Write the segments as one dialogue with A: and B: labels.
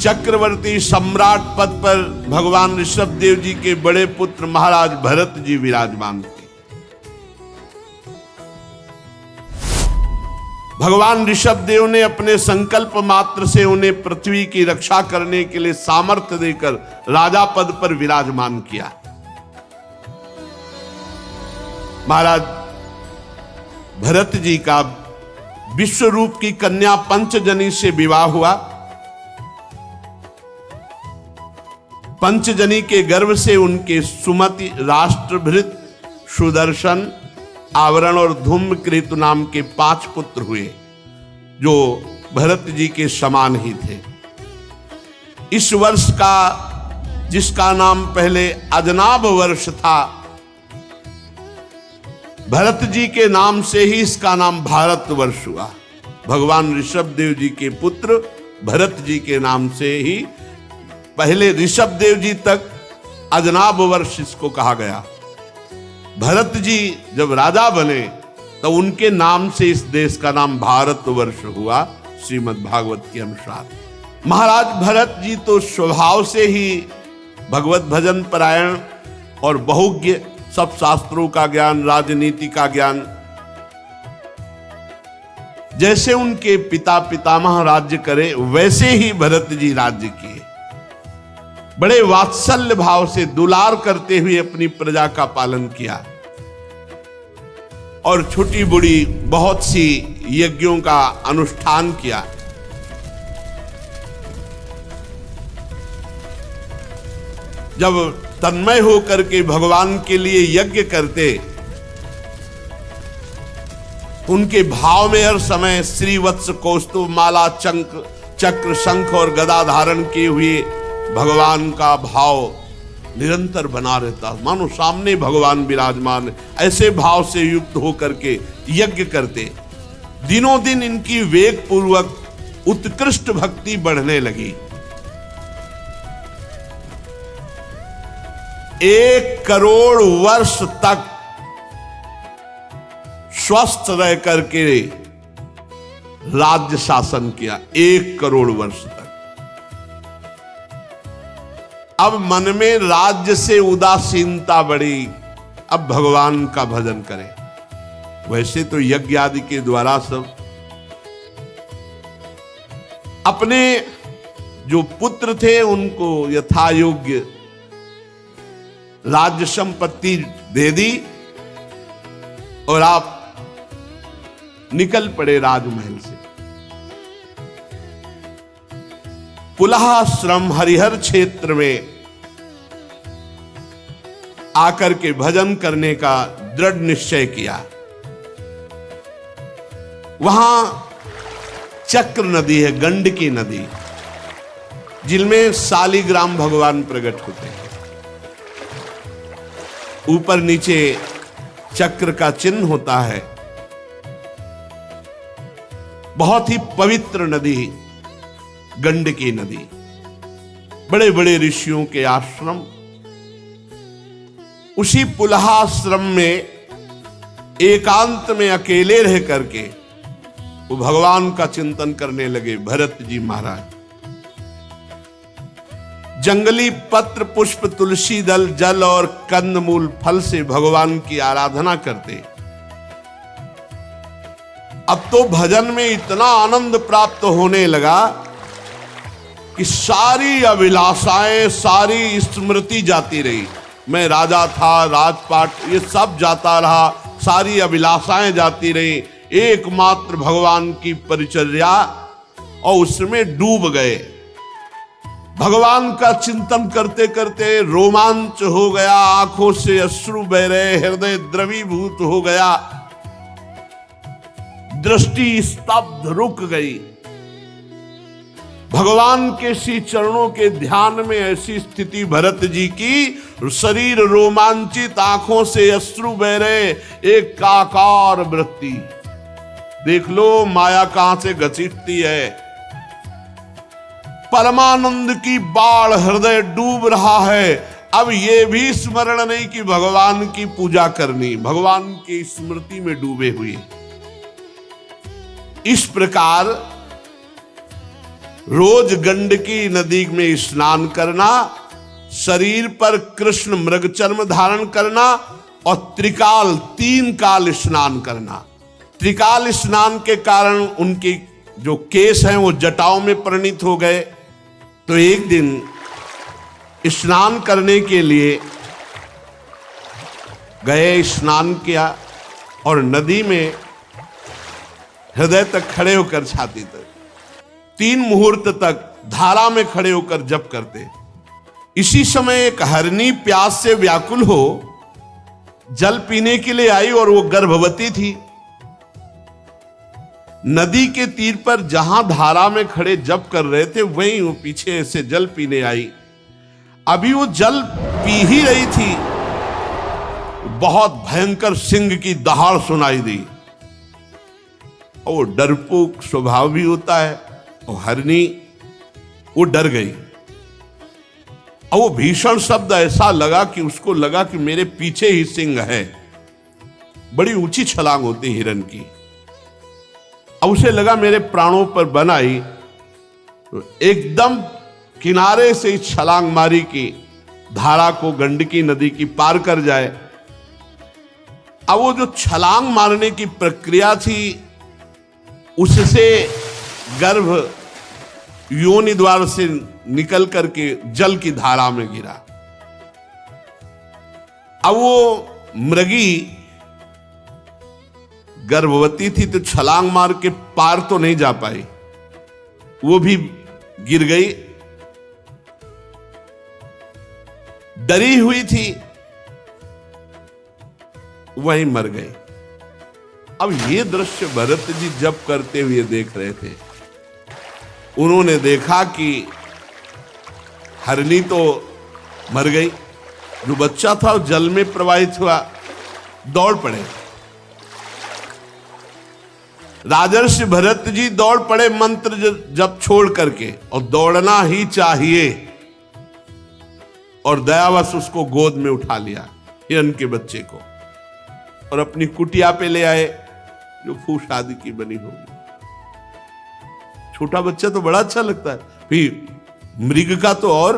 A: चक्रवर्ती सम्राट पद पर भगवान ऋषभ देव जी के बड़े पुत्र महाराज भरत जी विराजमान थे। भगवान ऋषभ देव ने अपने संकल्प मात्र से उन्हें पृथ्वी की रक्षा करने के लिए सामर्थ्य देकर राजा पद पर विराजमान किया। महाराज भरत जी का विश्वरूप की कन्या पंचजनी से विवाह हुआ। पंचजनी के गर्भ से उनके सुमति, राष्ट्रभृत, सुदर्शन, आवरण और धूम्रकेतु नाम के 5 पुत्र हुए, जो भरत जी के समान ही थे। इस वर्ष का, जिसका नाम पहले अजनाभ वर्ष था, भरत जी के नाम से ही इसका नाम भारत वर्ष हुआ। भगवान ऋषभ देव जी के पुत्र भरत जी के नाम से ही पहले ऋषभ देव जी तक अजनाभ वर्ष इसको कहा गया। भरत जी जब राजा बने तो उनके नाम से इस देश का नाम भारत वर्ष हुआ, श्रीमद् भागवत के अनुसार। महाराज भरत जी तो स्वभाव से ही भगवत भजन परायण और बहुज्ञ, सब शास्त्रों का ज्ञान, राजनीति का ज्ञान। जैसे उनके पिता पितामह राज्य करे वैसे ही भरत जी राज्य किए। बड़े वात्सल्य भाव से दुलार करते हुए अपनी प्रजा का पालन किया और छोटी बड़ी बहुत सी यज्ञों का अनुष्ठान किया। जब तन्मय होकर के भगवान के लिए यज्ञ करते, उनके भाव में हर समय श्रीवत्स, कौस्तुभ, माला, चक्र, शंख और गदा धारण किए हुए भगवान का भाव निरंतर बना रहता, मानो सामने भगवान विराजमान। ऐसे भाव से युक्त होकर के यज्ञ करते। दिनों दिन इनकी वेग पूर्वक उत्कृष्ट भक्ति बढ़ने लगी। 1 करोड़ वर्ष तक स्वस्थ रह करके राज्य शासन किया। 1 करोड़ वर्ष तक। अब मन में राज्य से उदासीनता बढ़ी, अब भगवान का भजन करें। वैसे तो यज्ञ आदि के द्वारा सब अपने जो पुत्र थे उनको यथा योग्य राज्य संपत्ति दे दी और आप निकल पड़े राजमहल से। पुलहाश्रम हरिहर क्षेत्र में आकर के भजन करने का दृढ़ निश्चय किया। वहां चक्र नदी है, गंडकी नदी, जिनमें शालिग्राम भगवान प्रकट होते हैं। ऊपर नीचे चक्र का चिन्ह होता है। बहुत ही पवित्र नदी गंडकी नदी। बड़े बड़े ऋषियों के आश्रम। उसी पुलहाश्रम में एकांत में अकेले रह करके वो भगवान का चिंतन करने लगे भरत जी महाराज। जंगली पत्र, पुष्प, तुलसी दल, जल और कंदमूल फल से भगवान की आराधना करते। अब तो भजन में इतना आनंद प्राप्त होने लगा कि सारी अभिलाषाएं, सारी स्मृति जाती रही। मैं राजा था, राजपाट, ये सब जाता रहा, सारी अभिलाषाएं जाती रही। एकमात्र भगवान की परिचर्या और उसमें डूब गए। भगवान का चिंतन करते करते रोमांच हो गया, आंखों से अश्रु बह रहे, हृदय द्रवीभूत हो गया, दृष्टि स्तब्ध रुक गई। भगवान के श्री चरणों के ध्यान में ऐसी स्थिति भरत जी की, शरीर रोमांचित, आंखों से अश्रु बह रहे, एक काकार वृत्ति। देख लो माया कहां से घसीटती है। परमानंद की बाढ़, हृदय डूब रहा है। अब ये भी स्मरण नहीं कि भगवान की पूजा करनी, भगवान की स्मृति में डूबे हुए। इस प्रकार रोज गंडकी नदी में स्नान करना, शरीर पर कृष्ण मृग चर्म धारण करना और त्रिकाल 3 काल स्नान करना। त्रिकाल स्नान के कारण उनके जो केश हैं वो जटाओं में परिणित हो गए। तो एक दिन स्नान करने के लिए गए, स्नान किया और नदी में हृदय तक खड़े होकर, छाती तक 3 मुहूर्त तक धारा में खड़े होकर जप करते। इसी समय एक हरनी प्यास से व्याकुल हो जल पीने के लिए आई और वो गर्भवती थी। नदी के तीर पर जहां धारा में खड़े जप कर रहे थे वहीं वो पीछे से जल पीने आई। अभी वो जल पी ही रही थी, बहुत भयंकर सिंह की दहाड़ सुनाई दी और वो डरपोक स्वभाव भी होता है और हरनी वो डर गई और वो भीषण शब्द ऐसा लगा कि उसको लगा कि मेरे पीछे ही सिंह है। बड़ी ऊंची छलांग होती हिरन की। अब उसे लगा मेरे प्राणों पर बन आई, तो एकदम किनारे से ही छलांग मारी कि धारा को गंडकी नदी की पार कर जाए। अब वो जो छलांग मारने की प्रक्रिया थी उससे गर्भ योनि द्वार से निकल करके जल की धारा में गिरा। अब वो मृगी गर्भवती थी तो छलांग मार के पार तो नहीं जा पाई, वो भी गिर गई। डरी हुई थी, वहीं मर गई। अब ये दृश्य भरत जी जप करते हुए देख रहे थे। उन्होंने देखा कि हरनी तो मर गई, जो बच्चा था वो जल में प्रवाहित हुआ, दौड़ पड़े। राजर्षि भरत जी दौड़ पड़े मंत्र जप छोड़ करके, और दौड़ना ही चाहिए, और दयावश उसको गोद में उठा लिया, हिरन के बच्चे को, और अपनी कुटिया पे ले आए जो फूस आदि की बनी होगी। छोटा बच्चा तो बड़ा अच्छा लगता है, फिर मृग का तो और।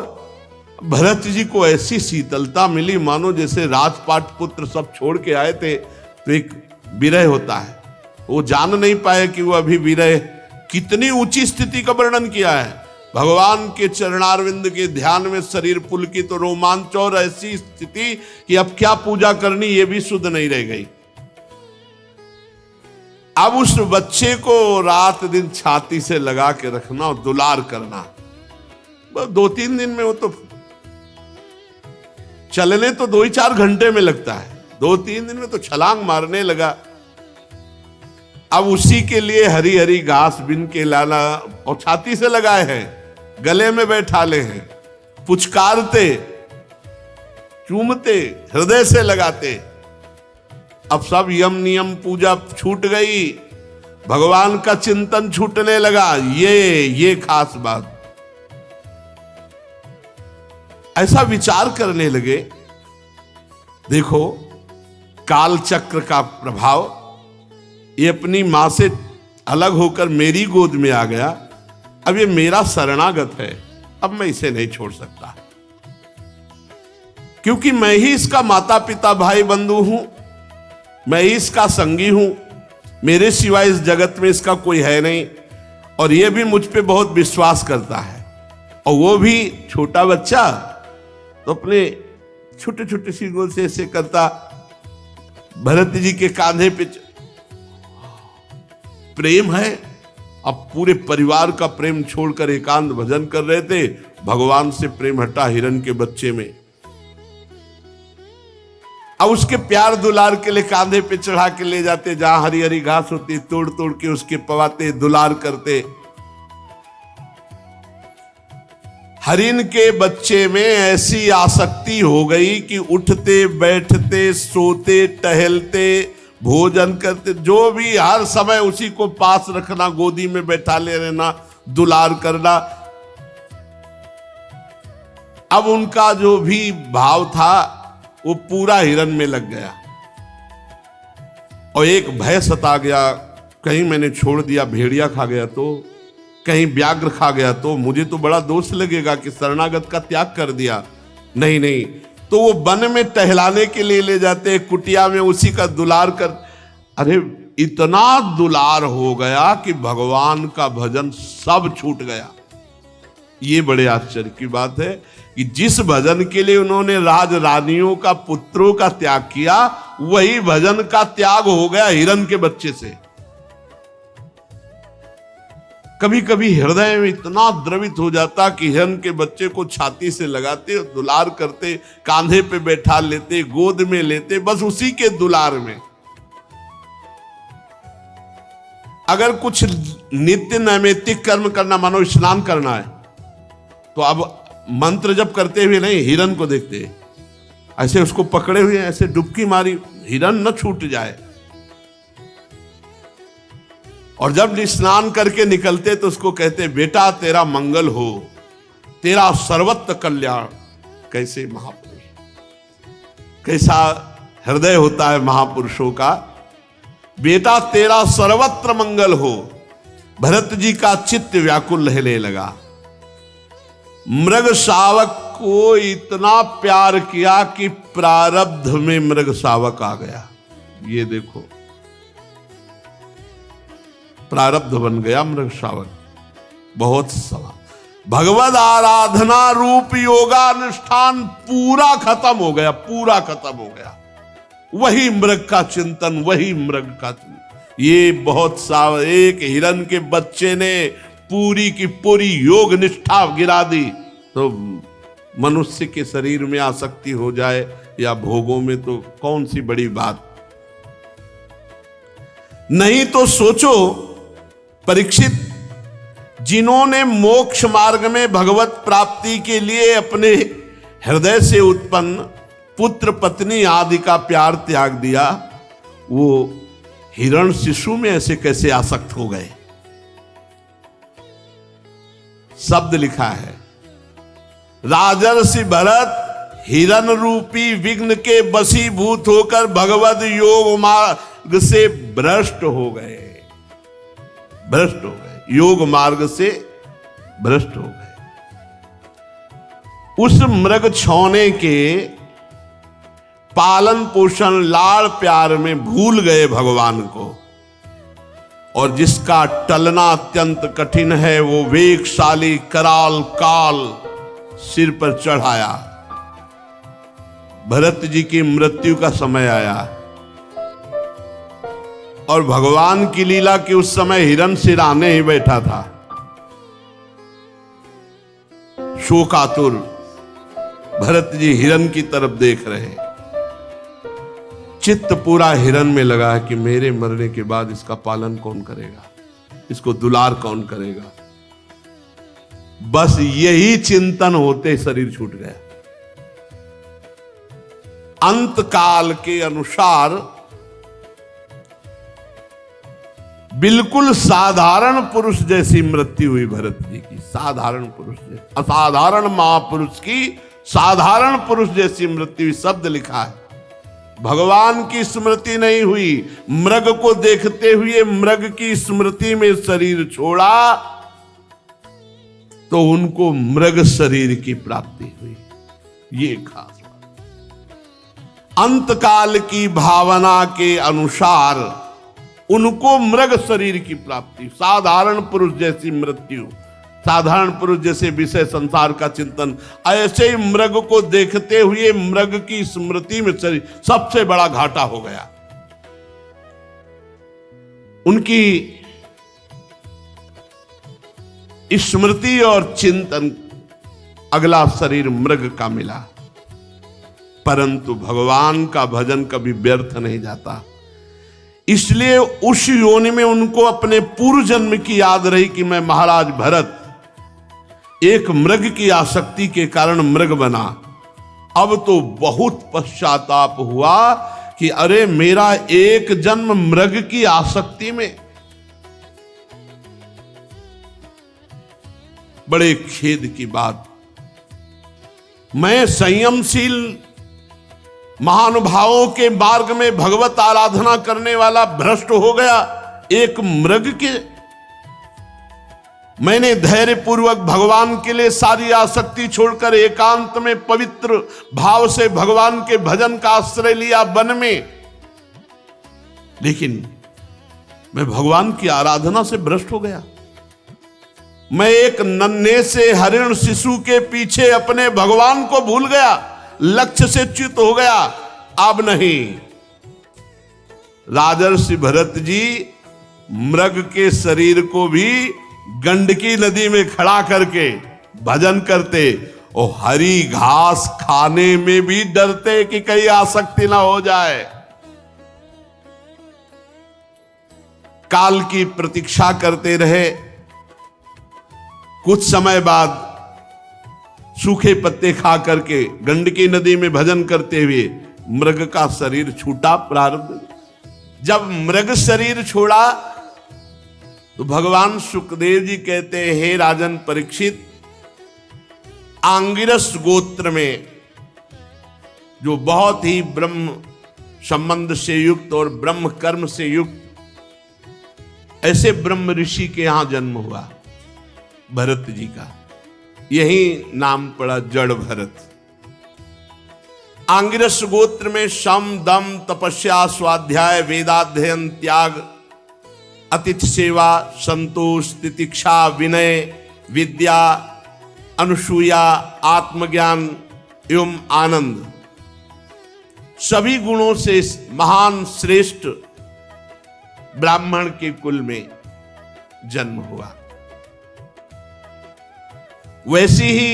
A: भरत जी को ऐसी शीतलता मिली मानो जैसे राजपाट पुत्र सब छोड़ के आए थे तो एक विरह होता है, वो जान नहीं पाए कि वो अभी विरह। कितनी ऊंची स्थिति का वर्णन किया है। भगवान के चरणारविंद के ध्यान में शरीर पुलकित तो रोमांच, और ऐसी स्थिति कि अब क्या पूजा करनी ये भी सुध नहीं रह गई। अब उस बच्चे को रात दिन छाती से लगा के रखना और दुलार करना। 2-3 दिन में वो तो चलने तो 2-4 घंटे में लगता है, 2-3 दिन में तो छलांग मारने लगा। अब उसी के लिए हरी हरी घास बिन के लाना और छाती से लगाए हैं, गले में बैठा ले हैं, पुचकारते, चूमते, हृदय से लगाते। अब सब यम नियम पूजा छूट गई, भगवान का चिंतन छूटने लगा। ये खास बात। ऐसा विचार करने लगे, देखो काल चक्र का प्रभाव, ये अपनी मां से अलग होकर मेरी गोद में आ गया। अब ये मेरा शरणागत है, अब मैं इसे नहीं छोड़ सकता, क्योंकि मैं ही इसका माता पिता भाई बंधु हूं, मैं ही इसका संगी हूं, मेरे सिवाय इस जगत में इसका कोई है नहीं, और ये भी मुझ पे बहुत विश्वास करता है। और वो भी छोटा बच्चा तो अपने छोटे छोटे सी गोल से ऐसे करता, भरत जी के कांधे पे प्रेम है। अब पूरे परिवार का प्रेम छोड़कर एकांत भजन कर रहे थे, भगवान से प्रेम हटा हिरन के बच्चे में। अब उसके प्यार दुलार के लिए कांधे पे चढ़ा के ले जाते, जहां हरी हरी घास होती तोड़ तोड़ के उसके पवाते, दुलार करते। हरिन के बच्चे में ऐसी आसक्ति हो गई कि उठते बैठते सोते टहलते भोजन करते, जो भी हर समय उसी को पास रखना, गोदी में बैठा ले रहना, दुलार करना। अब उनका जो भी भाव था वो पूरा हिरन में लग गया, और एक भय सता गया, कहीं मैंने छोड़ दिया भेड़िया खा गया तो, कहीं व्याघ्र खा गया तो मुझे तो बड़ा दोष लगेगा कि शरणागत का त्याग कर दिया। नहीं नहीं, तो वो वन में टहलाने के लिए ले जाते, कुटिया में उसी का दुलार कर। अरे इतना दुलार हो गया कि भगवान का भजन सब छूट गया। ये बड़े आश्चर्य की बात है कि जिस भजन के लिए उन्होंने राज रानियों का पुत्रों का त्याग किया, वही भजन का त्याग हो गया हिरण के बच्चे से। कभी कभी हृदय में इतना द्रवित हो जाता कि हिरण के बच्चे को छाती से लगाते, दुलार करते, कांधे पे बैठा लेते, गोद में लेते, बस उसी के दुलार में। अगर कुछ नित्य नैमित्तिक कर्म करना, मानो स्नान करना है, तो अब मंत्र जप करते हुए नहीं, हिरण को देखते, ऐसे उसको पकड़े हुए, ऐसे डुबकी मारी, हिरण न छूट जाए। और जब स्नान करके निकलते तो उसको कहते, बेटा तेरा मंगल हो, तेरा सर्वत्र कल्याण। कैसे महापुरुष, कैसा हृदय होता है महापुरुषों का। बेटा तेरा सर्वत्र मंगल हो। भरत जी का चित्त व्याकुल रहने लगा। मृग शावक को इतना प्यार किया कि प्रारब्ध में मृग शावक आ गया। ये देखो, प्रारब्ध बन गया मृग शावक। बहुत सवाल, भगवद आराधना रूप योगानुष्ठान पूरा खत्म हो गया, पूरा खत्म हो गया। वही मृग का चिंतन, वही मृग का चिंतन। ये बहुत सा, एक हिरण के बच्चे ने पूरी की पूरी योग निष्ठा गिरा दी, तो मनुष्य के शरीर में आसक्ति हो जाए या भोगों में तो कौन सी बड़ी बात। नहीं तो सोचो परीक्षित, जिन्होंने मोक्ष मार्ग में भगवत प्राप्ति के लिए अपने हृदय से उत्पन्न पुत्र पत्नी आदि का प्यार त्याग दिया, वो हिरण शिशु में ऐसे कैसे आसक्त हो गए। शब्द लिखा है, राजर्षि भरत हिरण रूपी विघ्न के बसीभूत होकर भगवद योग मार्ग से भ्रष्ट हो गए, भ्रष्ट हो गए, योग मार्ग से भ्रष्ट हो गए। उस मृग छौने के पालन पोषण लाड़ प्यार में भूल गए भगवान को, और जिसका टलना अत्यंत कठिन है, वो वेगशाली कराल काल सिर पर चढ़ाया। भरत जी की मृत्यु का समय आया और भगवान की लीला की उस समय हिरण सिराने ही बैठा था, शोकातुर। भरत जी हिरण की तरफ देख रहे, चित्त पूरा हिरण में लगा है कि मेरे मरने के बाद इसका पालन कौन करेगा, इसको दुलार कौन करेगा। बस यही चिंतन होते शरीर छूट गया। अंत काल के अनुसार बिल्कुल साधारण पुरुष जैसी मृत्यु हुई भरत जी की, साधारण पुरुष जैसी, असाधारण महापुरुष की साधारण पुरुष जैसी मृत्यु हुई। शब्द लिखा है, भगवान की स्मृति नहीं हुई, मृग को देखते हुए मृग की स्मृति में शरीर छोड़ा तो उनको मृग शरीर की प्राप्ति हुई। ये खास बात। अंतकाल की भावना के अनुसार उनको मृग शरीर की प्राप्ति, साधारण पुरुष जैसी मृत्यु, साधारण पुरुष जैसे विषय संसार का चिंतन, ऐसे ही मृग को देखते हुए मृग की स्मृति में शरीर, सबसे बड़ा घाटा हो गया। उनकी स्मृति और चिंतन, अगला शरीर मृग का मिला। परंतु भगवान का भजन कभी व्यर्थ नहीं जाता, इसलिए उस योनि में उनको अपने पूर्व जन्म की याद रही कि मैं महाराज भरत एक मृग की आसक्ति के कारण मृग बना। अब तो बहुत पश्चाताप हुआ कि अरे मेरा एक जन्म मृग की आसक्ति में, बड़े खेद की बात। मैं संयमशील महानुभावों के मार्ग में भगवत आराधना करने वाला भ्रष्ट हो गया, एक मृग के मैंने धैर्य पूर्वक भगवान के लिए सारी आसक्ति छोड़कर एकांत में पवित्र भाव से भगवान के भजन का आश्रय लिया वन में, लेकिन मैं भगवान की आराधना से भ्रष्ट हो गया। मैं एक नन्हे से हरिण शिशु के पीछे अपने भगवान को भूल गया, लक्ष्य से च्युत हो गया। अब नहीं। राजर्षि भरत जी मृग के शरीर को भी गंडकी नदी में खड़ा करके भजन करते और हरी घास खाने में भी डरते कि कहीं आसक्ति ना हो जाए। काल की प्रतीक्षा करते रहे। कुछ समय बाद सूखे पत्ते खा करके गंडकी नदी में भजन करते हुए मृग का शरीर छूटा। प्रारब्ध जब मृग शरीर छोड़ा तो भगवान सुखदेव जी कहते हैं, हे राजन परीक्षित, आंगिरस गोत्र में जो बहुत ही ब्रह्म संबंध से युक्त और ब्रह्म कर्म से युक्त ऐसे ब्रह्म ऋषि के यहां जन्म हुआ भरत जी का, यही नाम पड़ा जड़ भरत। आंगिरस गोत्र में शम दम तपस्या स्वाध्याय वेदाध्ययन त्याग अतिथि सेवा संतोष तितिक्षा विनय विद्या अनुसूया आत्मज्ञान एवं आनंद सभी गुणों से महान श्रेष्ठ ब्राह्मण के कुल में जन्म हुआ। वैसी ही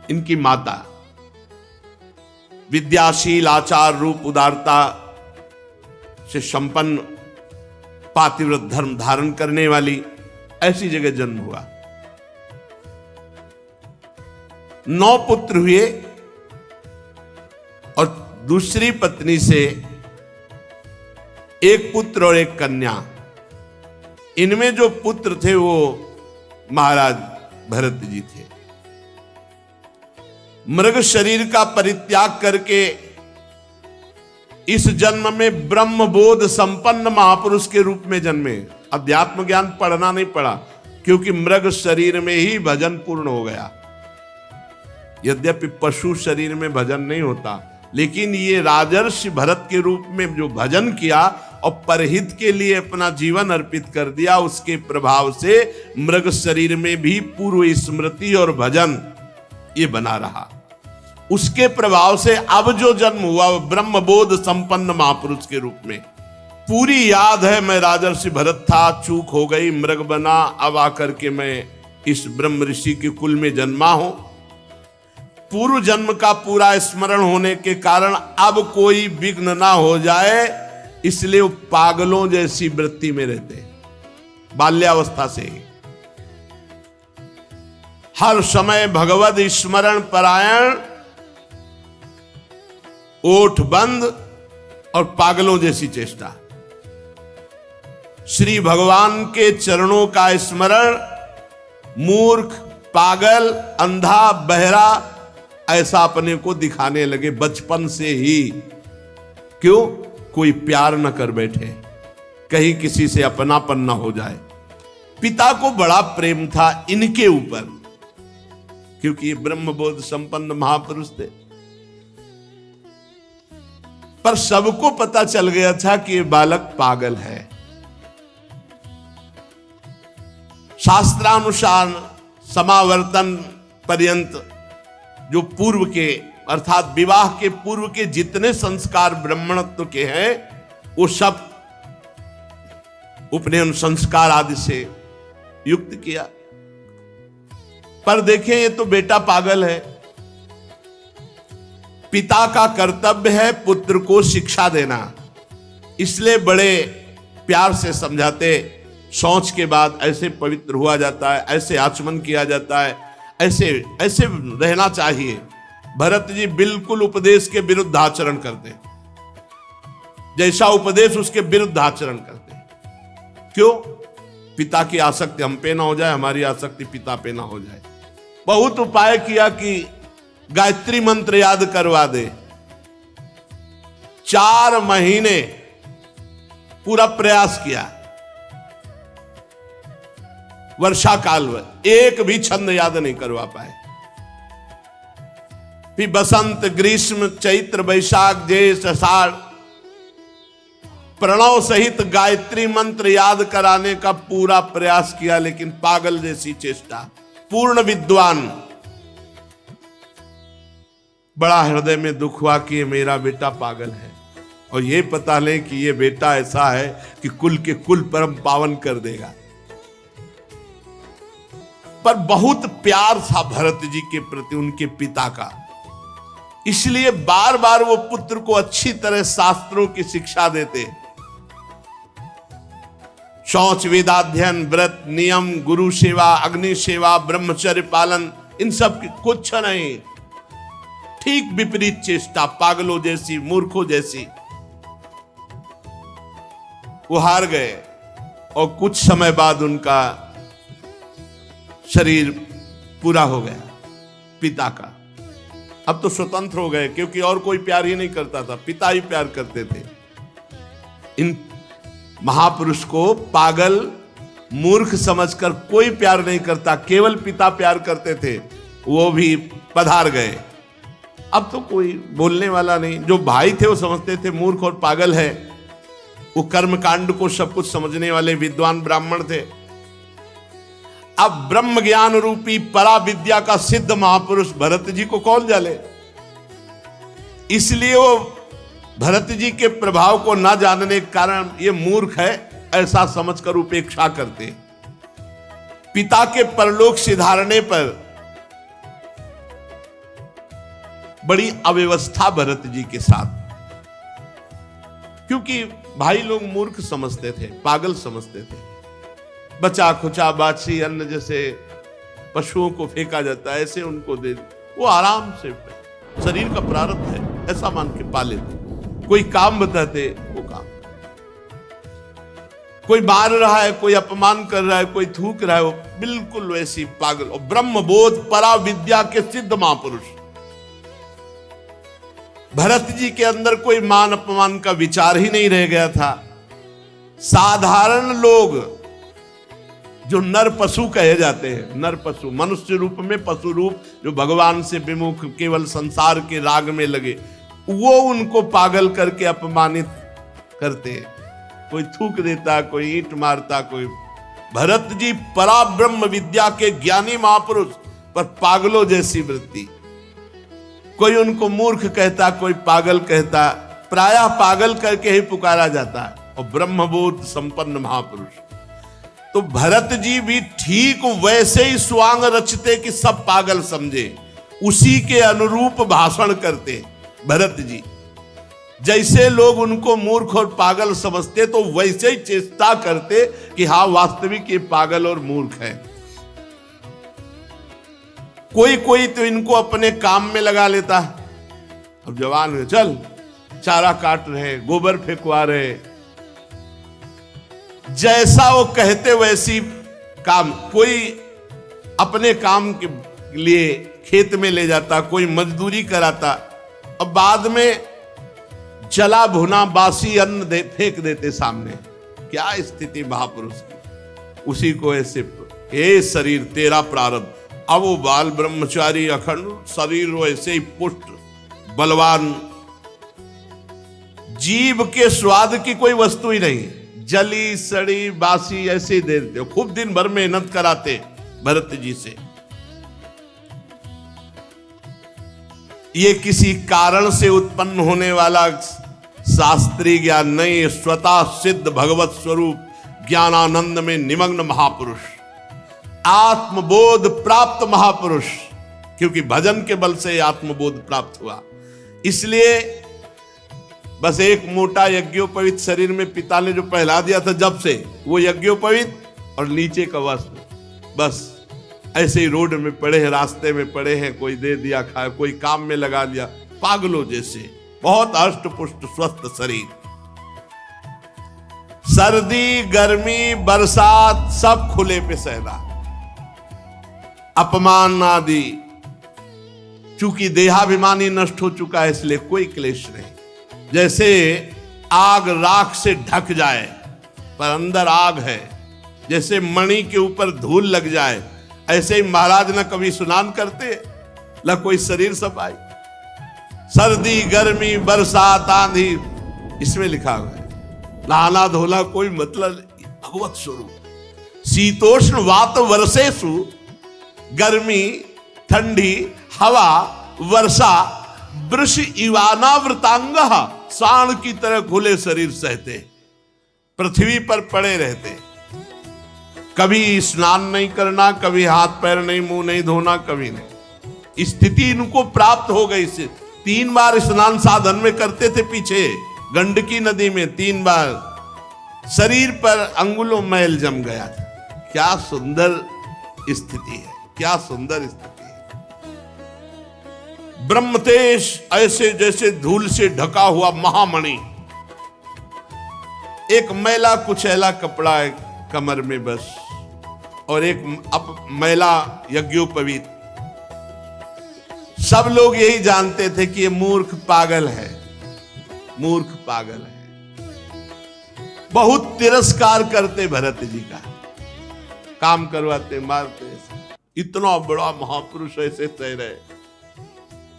A: इनकी माता विद्याशील आचार रूप उदारता से संपन्न पातिव्रत धर्म धारण करने वाली ऐसी जगह जन्म हुआ। 9 पुत्र हुए और दूसरी पत्नी से 1 पुत्र और 1 कन्या। इनमें जो पुत्र थे वो महाराज भरत जी थे। मृग शरीर का परित्याग करके इस जन्म में ब्रह्मबोध संपन्न महापुरुष के रूप में जन्मे। अध्यात्म ज्ञान पढ़ना नहीं पड़ा, क्योंकि मृग शरीर में ही भजन पूर्ण हो गया। यद्यपि पशु शरीर में भजन नहीं होता, लेकिन ये राजर्षि भरत के रूप में जो भजन किया और परहित के लिए अपना जीवन अर्पित कर दिया, उसके प्रभाव से मृग शरीर में भी पूर्व स्मृति और भजन ये बना रहा। उसके प्रभाव से अब जो जन्म हुआ वो ब्रह्मबोध संपन्न महापुरुष के रूप में। पूरी याद है, मैं राजर्षि भरत था, चूक हो गई, मृग बना, अब आकर के मैं इस ब्रह्म ऋषि के कुल में जन्मा हूं। पूर्व जन्म का पूरा स्मरण होने के कारण अब कोई विघ्न ना हो जाए, इसलिए वो पागलों जैसी वृत्ति में रहते बाल्यावस्था से ही। हर समय भगवद स्मरण परायण, ओठ बंद और पागलों जैसी चेष्टा। श्री भगवान के चरणों का स्मरण मूर्ख, पागल, अंधा, बहरा ऐसा अपने को दिखाने लगे बचपन से ही। क्यों? कोई प्यार न कर बैठे, कहीं किसी से अपनापन न हो जाए। पिता को बड़ा प्रेम था इनके ऊपर, क्योंकि ये ब्रह्मबोध संपन्न महापुरुष थे। पर सबको पता चल गया था कि ये बालक पागल है। शास्त्रानुसार समावर्तन पर्यंत जो पूर्व के अर्थात विवाह के पूर्व के जितने संस्कार ब्राह्मणत्व के हैं वो सब उपनयन संस्कार आदि से युक्त किया। पर देखें, ये तो बेटा पागल है। पिता का कर्तव्य है पुत्र को शिक्षा देना, इसलिए बड़े प्यार से समझाते। शौच के बाद ऐसे पवित्र हुआ जाता है, ऐसे आचमन किया जाता है, ऐसे ऐसे रहना चाहिए। भरत जी बिल्कुल उपदेश के विरुद्ध आचरण करते, जैसा उपदेश उसके विरुद्ध आचरण करते। क्यों? पिता की आसक्ति हम पे ना हो जाए, हमारी आसक्ति पिता पे ना हो जाए। बहुत उपाय किया कि गायत्री मंत्र याद करवा दे। 4 महीने पूरा प्रयास किया, वर्षा काल में एक भी छंद याद नहीं करवा पाए। फिर बसंत, ग्रीष्म, चैत्र, वैशाख, ज्येष्ठ, आषाढ़ प्रणव सहित गायत्री मंत्र याद कराने का पूरा प्रयास किया, लेकिन पागल जैसी चेष्टा। पूर्ण विद्वान, बड़ा हृदय में दुख हुआ कि ये मेरा बेटा पागल है, और ये पता ले कि ये बेटा ऐसा है कि कुल के कुल परम पावन कर देगा। पर बहुत प्यार था भरत जी के प्रति उनके पिता का, इसलिए बार बार वो पुत्र को अच्छी तरह शास्त्रों की शिक्षा देते। शौच, वेदाध्ययन, व्रत, नियम, गुरु सेवा, अग्नि सेवा, ब्रह्मचर्य पालन, इन सब की कुछ नहीं, ठीक विपरीत चेष्टा, पागलों जैसी, मूर्खों जैसी। वो हार गए और कुछ समय बाद उनका शरीर पूरा हो गया पिता का। अब तो स्वतंत्र हो गए, क्योंकि और कोई प्यार ही नहीं करता था, पिता ही प्यार करते थे। इन महापुरुष को पागल, मूर्ख समझकर कोई प्यार नहीं करता, केवल पिता प्यार करते थे। वो भी पधार गए। अब तो कोई बोलने वाला नहीं। जो भाई थे वो समझते थे मूर्ख और पागल है। वो कर्मकांड को सब कुछ समझने वाले विद्वान ब्राह्मण थे। अब ब्रह्म ज्ञान रूपी परा विद्या का सिद्ध महापुरुष भरत जी को कौन जाने, इसलिए वो भरत जी के प्रभाव को न जानने के कारण ये मूर्ख है ऐसा समझकर उपेक्षा करते। पिता के परलोक सिधारने पर बड़ी अव्यवस्था भरत जी के साथ, क्योंकि भाई लोग मूर्ख समझते थे, पागल समझते थे। बचा खुचा बाछी अन्न जैसे पशुओं को फेंका जाता है, ऐसे उनको दे, वो आराम से शरीर का प्रारब्ध है ऐसा मान के पाले थे। कोई काम बताते वो काम, कोई मार रहा है, कोई अपमान कर रहा है, कोई थूक रहा है, वो बिल्कुल वैसी पागल। और ब्रह्म बोध परा विद्या के सिद्ध महापुरुष भरत जी के अंदर कोई मान अपमान का विचार ही नहीं रह गया था। साधारण लोग जो नर पशु कहे जाते हैं, नर पशु, मनुष्य रूप में पशु रूप, जो भगवान से विमुख केवल संसार के राग में लगे, वो उनको पागल करके अपमानित करते। कोई थूक देता, कोई ईंट मारता, कोई। भरत जी परा ब्रह्म विद्या के ज्ञानी महापुरुष, पर पागलों जैसी वृत्ति। कोई उनको मूर्ख कहता, कोई पागल कहता, प्रायः पागल करके ही पुकारा जाता है। और ब्रह्मबोध संपन्न महापुरुष। तो भरत जी भी ठीक वैसे ही स्वांग रचते कि सब पागल समझे, उसी के अनुरूप भाषण करते भरत जी। जैसे लोग उनको मूर्ख और पागल समझते, तो वैसे ही चेष्टा करते कि हाँ वास्तविक ये पागल और मूर्ख है। कोई कोई तो इनको अपने काम में लगा लेता। अब जवान हुए, चल चारा काट रहे, गोबर फेंकवा रहे, जैसा वो कहते वैसी काम। कोई अपने काम के लिए खेत में ले जाता, कोई मजदूरी कराता, अब बाद में जला भुना बासी अन्न फेंक देते सामने। क्या स्थिति महापुरुष की। उसी को ऐसे, हे शरीर तेरा प्रारब्ध। अब वो बाल ब्रह्मचारी अखंड शरीर वैसे ही पुष्ट बलवान, जीव के स्वाद की कोई वस्तु ही नहीं, जली सड़ी बासी ऐसे ही दे देते। खूब दिन भर मेहनत कराते भरत जी से। ये किसी कारण से उत्पन्न होने वाला शास्त्रीय ज्ञान नहीं, स्वतः सिद्ध भगवत स्वरूप ज्ञानानंद में निमग्न महापुरुष, आत्मबोध प्राप्त महापुरुष। क्योंकि भजन के बल से आत्मबोध प्राप्त हुआ, इसलिए बस एक मोटा यज्ञोपवीत शरीर में पिता ने जो पहला दिया था जब से, वो यज्ञोपवीत और नीचे का वस्त्र, बस ऐसे ही रोड में पड़े हैं, रास्ते में पड़े हैं, कोई दे दिया खाए, कोई काम में लगा लिया, पागलों जैसे। बहुत अष्ट पुष्ट स्वस्थ शरीर। सर्दी गर्मी बरसात सब खुले पे सहना, अपमान आदि, चूंकि देहाभिमानी नष्ट हो चुका है इसलिए कोई क्लेश नहीं। जैसे आग राख से ढक जाए पर अंदर आग है, जैसे मणि के ऊपर धूल लग जाए, ऐसे ही महाराज न कभी स्नान करते, न कोई शरीर सफाई। सर्दी गर्मी बरसात आंधी, इसमें लिखा हुआ है नहाना धोना कोई मतलब नहीं। भगवत स्वरूप शीतोष्ण वात वर्षेषु, गर्मी ठंडी हवा वर्षा, वृष इवानावृतांग, सांड की तरह खुले शरीर सहते, पृथ्वी पर पड़े रहते। कभी स्नान नहीं करना, कभी हाथ पैर नहीं, मुंह नहीं धोना, कभी नहीं। स्थिति इनको प्राप्त हो गई। से 3 बार स्नान साधन में करते थे पीछे गंडकी नदी में, 3 बार शरीर पर अंगुलों मैल जम गया था। क्या सुंदर स्थिति है, क्या सुंदर स्थिति है। ब्रह्मतेज ऐसे जैसे धूल से ढका हुआ महामणि, एक मैला कुचैला कपड़ा है कमर में बस, और एक मैला यज्ञोपवीत। सब लोग यही जानते थे कि ये मूर्ख पागल है, मूर्ख पागल है। बहुत तिरस्कार करते भरत जी का, काम करवाते मारते। इतना बड़ा महापुरुष ऐसे तय रहे।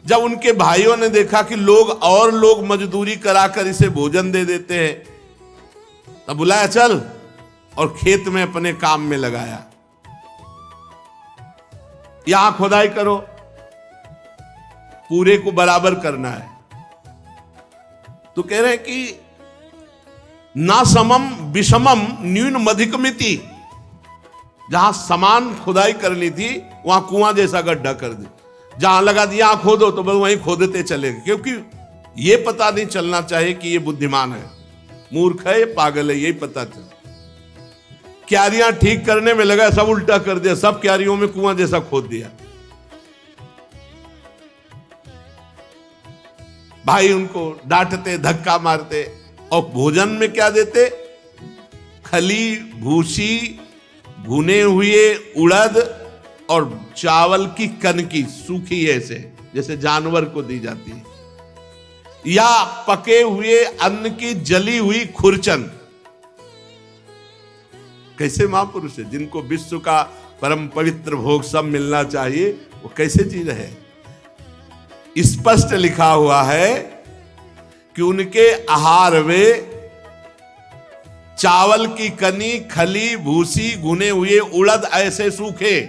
A: जब उनके भाइयों ने देखा कि लोग मजदूरी कराकर इसे भोजन दे देते हैं, तब बुलाया चल, और खेत में अपने काम में लगाया। यहां खुदाई करो, पूरे को बराबर करना है। तो कह रहे हैं कि ना समम विषमम न्यून मधिकमिति, जहां समान खुदाई करनी थी वहां कुआं जैसा गड्ढा कर दे। जहां लगा दिया यहां खोदो, तो बस वहीं खोदते चले गए, क्योंकि ये पता नहीं चलना चाहिए कि ये बुद्धिमान है, मूर्ख है, ये पागल है, यही पता चल। क्यारियां ठीक करने में लगा, सब उल्टा कर दिया, सब क्यारियों में कुआं जैसा खोद दिया। भाई उनको डांटते, धक्का मारते, और भोजन में क्या देते? खली, भूसी, भुने हुए उड़द और चावल की कनकी सूखी ऐसे, जैसे जानवर को दी जाती है, या पके हुए अन्न की जली हुई खुरचन। कैसे महापुरुष है, जिनको विश्व का परम पवित्र भोग सब मिलना चाहिए, वो कैसे जी रहे? स्पष्ट लिखा हुआ है कि उनके आहार में चावल की कनी, खली, भूसी, भुने हुए उड़द ऐसे सूखे,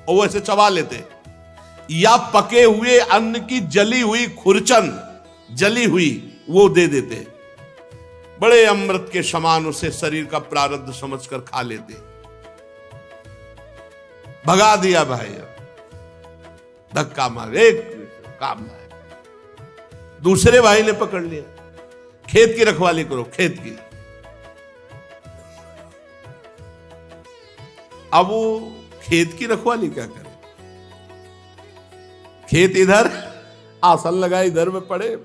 A: और वो ऐसे चबा लेते, या पके हुए अन्न की जली हुई खुरचन, जली हुई, वो दे देते। बड़े अमृत के समान उसे शरीर का प्रारब्ध समझकर खा लेते। भगा दिया भाई, धक्का मार, एक काम है। दूसरे भाई ने पकड़ लिया, खेत की रखवाली करो, खेत की। अब वो खेत की रखवाली क्या करे? खेत इधर, आसन लगा इधर में पड़े,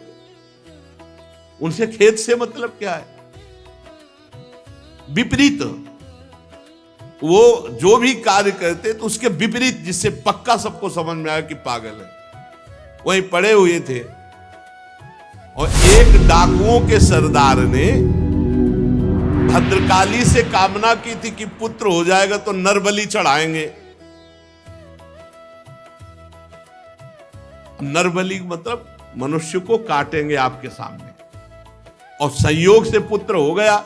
A: उनसे खेत से मतलब क्या है? विपरीत, वो जो भी कार्य करते तो उसके विपरीत, जिससे पक्का सबको समझ में आया कि पागल है। वहीं पड़े हुए थे, और एक डाकुओं के सरदार ने भद्रकाली से कामना की थी कि पुत्र हो जाएगा तो नरबलि चढ़ाएंगे। नरबलि मतलब मनुष्य को काटेंगे आपके सामने, और संयोग से पुत्र हो गया।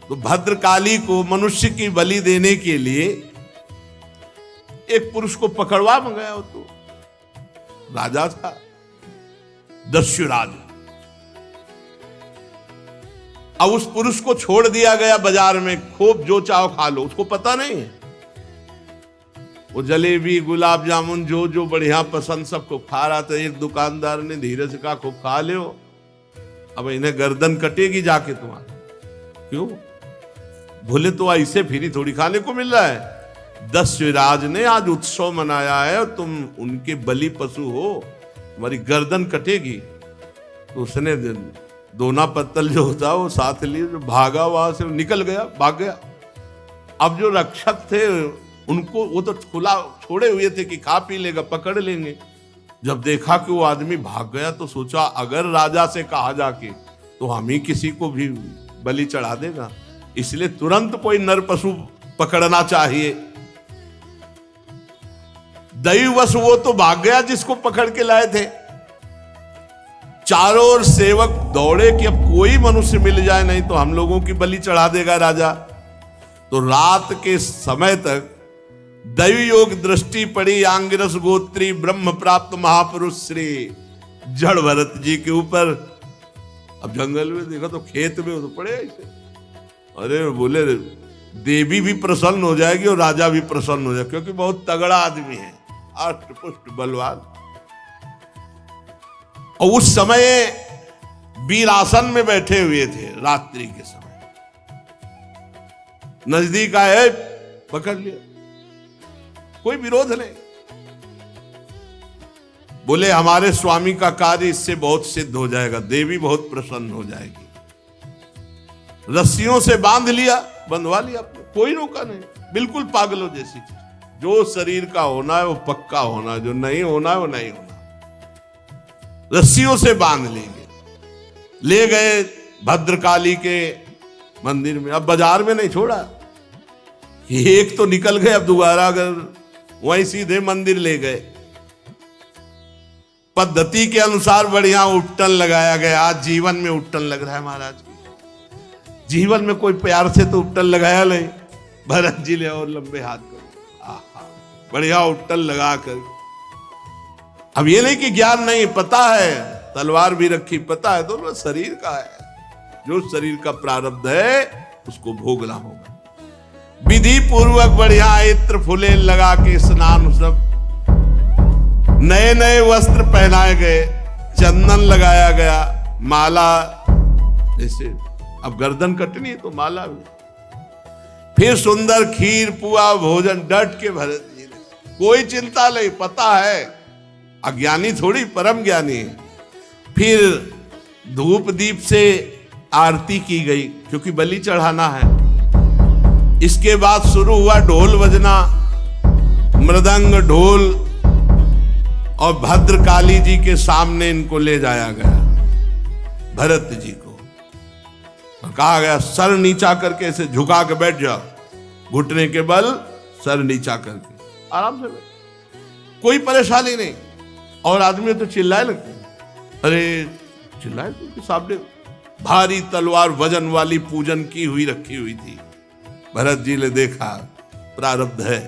A: तो भद्रकाली को मनुष्य की बलि देने के लिए एक पुरुष को पकड़वा मंगाया। हो तो राजा था दस्युराज। अब उस पुरुष को छोड़ दिया गया बाजार में, खूब जो चाहो खा लो, उसको पता नहीं है। वो जलेबी, गुलाब जामुन, जो जो बढ़िया पसंद सबको खा रहा था। एक दुकानदार ने धीरे से कहा, खूब खा लो, अब इन्हें गर्दन कटेगी जाके तुम्हारी। क्यों? भूले तो ऐसे फिरी थोड़ी खाने को मिल रहा है। दस्युराज ने आज उत्सव मनाया है और तुम उनके बलि पशु हो, तुम्हारी गर्दन कटेगी। तो उसने दोना पत्तल जो होता वो साथ लिए, जो भागा वहां से निकल गया, भाग गया। अब जो रक्षक थे उनको, वो तो खुला छोड़े हुए थे कि खा पी लेगा, पकड़ लेंगे। जब देखा कि वो आदमी भाग गया तो सोचा अगर राजा से कहा जाके तो हम ही किसी को भी बलि चढ़ा देगा। इसलिए तुरंत कोई नर पशु पकड़ना चाहिए। दैववश वो तो भाग गया जिसको पकड़ के लाए थे। चारों ओर सेवक दौड़े कि अब कोई मनुष्य मिल जाए, नहीं तो हम लोगों की बलि चढ़ा देगा राजा। तो रात के समय तक दैवी योग दृष्टि पड़ी आंगिरस गोत्री ब्रह्म प्राप्त महापुरुष श्री जड़ भरत जी के ऊपर। अब जंगल में देखा तो खेत में तो पड़े ऐसे। अरे बोले देवी भी प्रसन्न हो जाएगी और राजा भी प्रसन्न हो जाएगा, क्योंकि बहुत तगड़ा आदमी है, अष्ट पुष्ट बलवान। और उस समय वीरासन में बैठे हुए थे। रात्रि के समय नजदीक आए, पकड़ लिया, कोई विरोध नहीं। बोले हमारे स्वामी का कार्य इससे बहुत सिद्ध हो जाएगा, देवी बहुत प्रसन्न हो जाएगी। रस्सियों से बांध लिया, बंधवा लिया, कोई रोका नहीं, बिल्कुल पागलों जैसी चीज। जो शरीर का होना है वो पक्का होना है, जो नहीं होना है वो नहीं होना। रस्सियों से बांध लेंगे, ले गए भद्रकाली के मंदिर में। अब बाजार में नहीं छोड़ा, एक तो निकल गए, अब दोबारा अगर वहीं सीधे मंदिर ले गए। पद्धति के अनुसार बढ़िया उट्टन लगाया गया। आज जीवन में उट्टन लग रहा है महाराज की। जीवन में कोई प्यार से तो उट्टन लगाया नहीं। भरत जी ले और लंबे हाथ करो, बढ़िया उट्टन लगा कर। अब ये नहीं कि ज्ञान नहीं, पता है, तलवार भी रखी, पता है दोनों शरीर का है। जो शरीर का प्रारब्ध है उसको भोगना होगा। विधि पूर्वक बढ़िया इत्र फुले लगा के स्नान, सब नए नए वस्त्र पहनाए गए, चंदन लगाया गया, माला, जैसे अब गर्दन कटनी है तो माला भी। फिर सुंदर खीर पुआ भोजन डट के भरत जी ने, कोई चिंता नहीं, पता है, अज्ञानी थोड़ी, परम ज्ञानी है। फिर धूप दीप से आरती की गई, क्योंकि बलि चढ़ाना है। इसके बाद शुरू हुआ ढोल बजना, मृदंग ढोल, और भद्रकाली जी के सामने इनको ले जाया गया, भरत जी को। और कहा गया सर नीचा करके ऐसे झुका के बैठ जाओ, घुटने के बल सर नीचा करके आराम से बैठ, कोई परेशानी नहीं। और आदमी तो चिल्लाए लगते हैं, अरे चिल्लाए तो सामने भारी तलवार वजन वाली पूजन की हुई रखी हुई थी। भरत जी ने देखा प्रारब्ध है,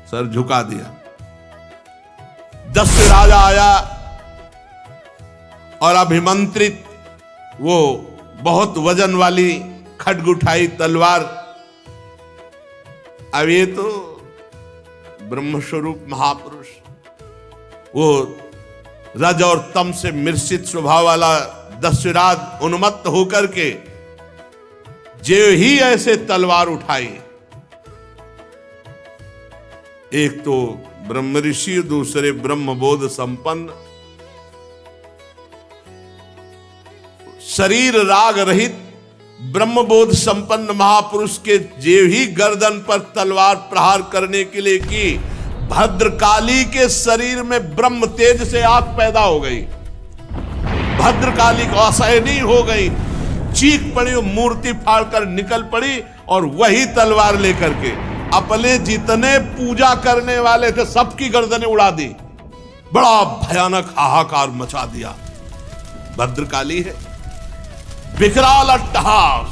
A: सर झुका दिया। दस राजा आया और अभिमंत्रित वो बहुत वजन वाली खड्ग उठाई तलवार। अब ये तो ब्रह्मस्वरूप महापुरुष, वो रज और तम से मिश्रित स्वभाव वाला दस्युराज उन्मत्त होकर के जो ही ऐसे तलवार उठाई, एक तो ब्रह्म ऋषि, दूसरे ब्रह्मबोध संपन्न, शरीर राग रहित ब्रह्मबोध संपन्न महापुरुष के जेव ही गर्दन पर तलवार प्रहार करने के लिए की, भद्रकाली के शरीर में ब्रह्म तेज से आग पैदा हो गई। भद्रकाली को असहनीय हो गई, चीख पड़ी, मूर्ति फाड़कर निकल पड़ी और वही तलवार लेकर के अपने जितने पूजा करने वाले थे सबकी गर्दनें उड़ा दी। बड़ा भयानक हाहाकार मचा दिया। भद्रकाली है, विकराल अट्टहास।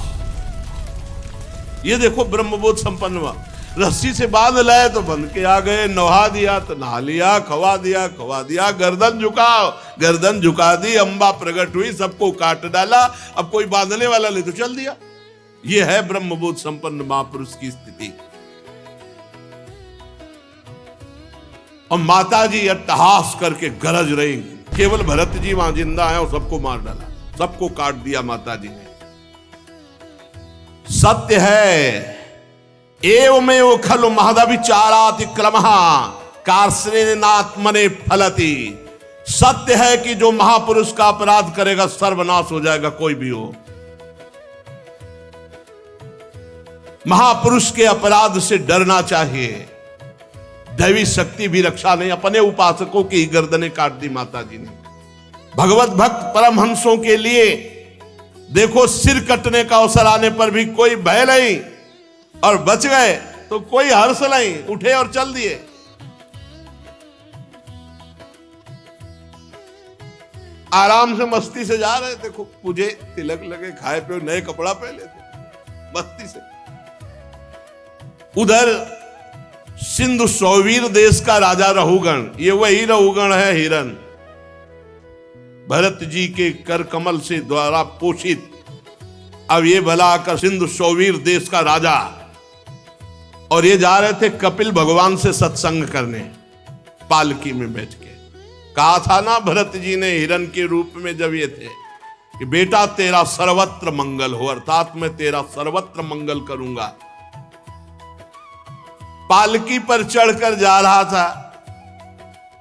A: ये देखो ब्रह्मबोध संपन्न हुआ, रस्सी से बांध लाए तो बंध के आ गए, नहा दिया तो नहा लिया, खवा दिया, गर्दन झुकाओ, गर्दन झुका दी, अंबा प्रकट हुई, सबको काट डाला। अब कोई बांधने वाला नहीं तो चल दिया। ये है ब्रह्मबोध संपन्न महापुरुष की स्थिति। और माता जी अट्टहास करके गरज रही, केवल भरत जी वहां जिंदा है और सबको मार डाला, सबको काट दिया माता जी ने। सत्य है एवमेव खलु महदविचारातिक्रमः कार्ष्णेनात्मने फलति। सत्य है कि जो महापुरुष का अपराध करेगा सर्वनाश हो जाएगा, कोई भी हो। महापुरुष के अपराध से डरना चाहिए। दैवी शक्ति भी रक्षा नहीं, अपने उपासकों की ही गर्दनें काट दी माता जी ने। भगवत भक्त परमहंसों के लिए देखो सिर कटने का अवसर आने पर भी कोई भय नहीं, और बच गए तो कोई हर्ष नहीं, उठे और चल दिए। आराम से मस्ती से जा रहे थे, खूब पूजे तिलक लगे, खाए पिए, नए कपड़ा पहने थे, मस्ती से। उधर सिंधु सौवीर देश का राजा रहुगण, ये वही रहुगण है हिरण, भरत जी के कर कमल से द्वारा पोषित। अब ये भला आकर सिंधु सौवीर देश का राजा, और ये जा रहे थे कपिल भगवान से सत्संग करने, पालकी में बैठ के। कहा था ना भरत जी ने हिरण के रूप में जब ये थे कि बेटा तेरा सर्वत्र मंगल हो, अर्थात मैं तेरा सर्वत्र मंगल करूंगा। पालकी पर चढ़कर जा रहा था,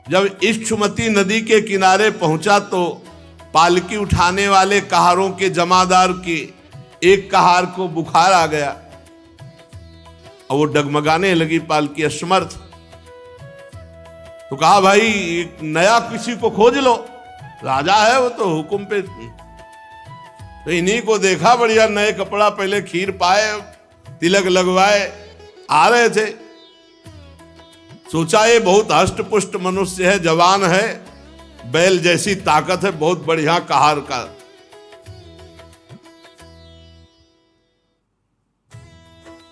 A: जब इक्षुमती नदी के किनारे पहुंचा तो पालकी उठाने वाले कहारों के जमादार के एक कहार को बुखार आ गया और वो डगमगाने लगी पालकी, असमर्थ। तो कहा भाई एक नया किसी को खोज लो, राजा है वो तो हुक्म पे। तो इन्हीं को देखा, बढ़िया नए कपड़ा पहले, खीर पाए, तिलक लगवाए, आ रहे थे। सोचा ये बहुत हष्ट पुष्ट मनुष्य है, जवान है, बैल जैसी ताकत है, बहुत बढ़िया कहार का।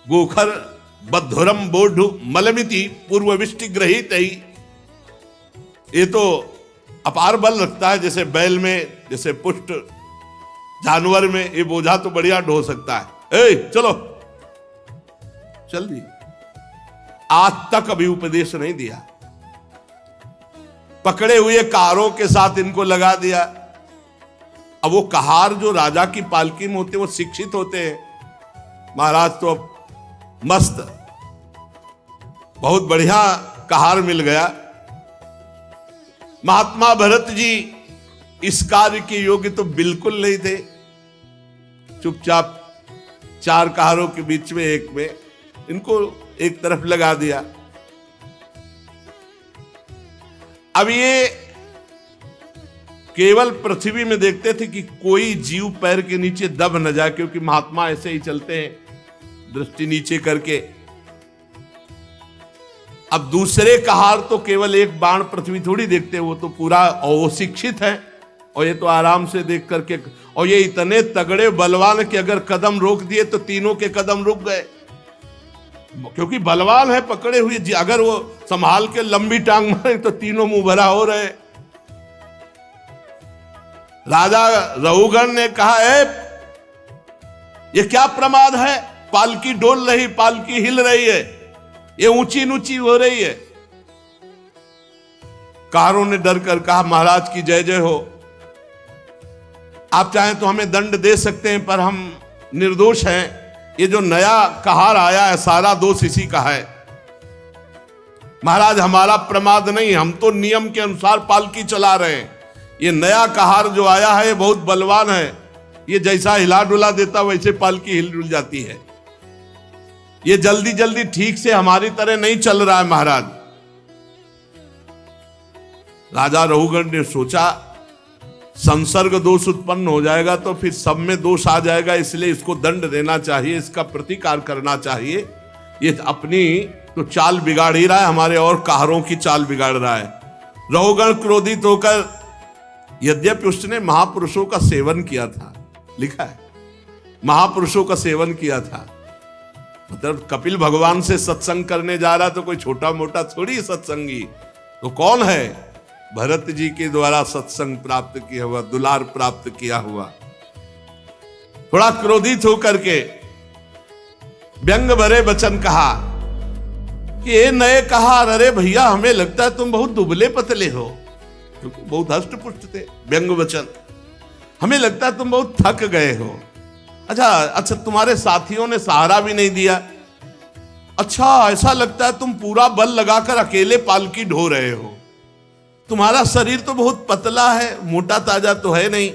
A: गोखर बद्धुरम बोढ़ मलमिति पूर्वविष्टि ग्रहित ही, ये तो अपार बल रखता है, जैसे बैल में, जैसे पुष्ट जानवर में, ये बोझा तो बढ़िया ढो सकता है। ए चलो, चल दी। आज तक अभी उपदेश नहीं दिया, पकड़े हुए कहारों के साथ इनको लगा दिया। अब वो कहार जो राजा की पालकी में होते हैं वो शिक्षित होते हैं। महाराज तो अब मस्त, बहुत बढ़िया कहार मिल गया। महात्मा भरत जी इस कार्य के योग्य तो बिल्कुल नहीं थे। चुपचाप चार कहारों के बीच में एक में इनको एक तरफ लगा दिया। अब ये केवल पृथ्वी में देखते थे कि कोई जीव पैर के नीचे दब न जाए, क्योंकि महात्मा ऐसे ही चलते हैं, दृष्टि नीचे करके। अब दूसरे कहार तो केवल एक बाण पृथ्वी थोड़ी देखते, वो तो पूरा, और वो शिक्षित है, और ये तो आराम से देख करके, और ये इतने तगड़े बलवान कि अगर कदम रोक दिए तो तीनों के कदम रुक गए, क्योंकि बलवान है पकड़े हुए। अगर वो संभाल के लंबी टांग मारे तो तीनों मुंह भरा हो रहे। राजा रहुगण ने कहा है ये क्या प्रमाद है, पालकी डोल रही, पालकी हिल रही है, ये ऊंची ऊंची हो रही है। कहारों ने डर कर कहा महाराज की जय जय हो, आप चाहें तो हमें दंड दे सकते हैं, पर हम निर्दोष हैं। ये जो नया कहार आया है सारा दोष इसी का है। महाराज हमारा प्रमाद नहीं, हम तो नियम के अनुसार पालकी चला रहे हैं। ये नया कहार जो आया है ये बहुत बलवान है, ये जैसा हिला डुला देता वैसे पालकी हिल डुल जाती है। ये जल्दी जल्दी ठीक से हमारी तरह नहीं चल रहा है महाराज। राजा रहुगण ने सोचा संसर्ग दोष उत्पन्न हो जाएगा तो फिर सब में दोष आ जाएगा, इसलिए इसको दंड देना चाहिए, इसका प्रतिकार करना चाहिए। ये अपनी तो चाल बिगाड़ ही रहा है, हमारे और कहारों की चाल बिगाड़ रहा है। रहुगण क्रोधित होकर, यद्यपि उसने महापुरुषों का सेवन किया था, लिखा है महापुरुषों का सेवन किया था, मतलब कपिल भगवान से सत्संग करने जा रहा तो कोई छोटा मोटा थोड़ी सत्संगी, तो कौन है, भरत जी के द्वारा सत्संग प्राप्त किया हुआ, दुलार प्राप्त किया हुआ। थोड़ा क्रोधित होकर के व्यंग भरे वचन कहा कि ये नए कहा, अरे भैया हमें लगता है तुम बहुत दुबले पतले हो, क्योंकि बहुत हष्ट पुष्ट थे। व्यंग वचन, हमें लगता है तुम बहुत थक गए हो। अच्छा तुम्हारे साथियों ने सहारा भी नहीं दिया। अच्छा ऐसा लगता है तुम पूरा बल लगाकर अकेले पालकी ढो रहे हो। तुम्हारा शरीर तो बहुत पतला है, मोटा ताजा तो है नहीं।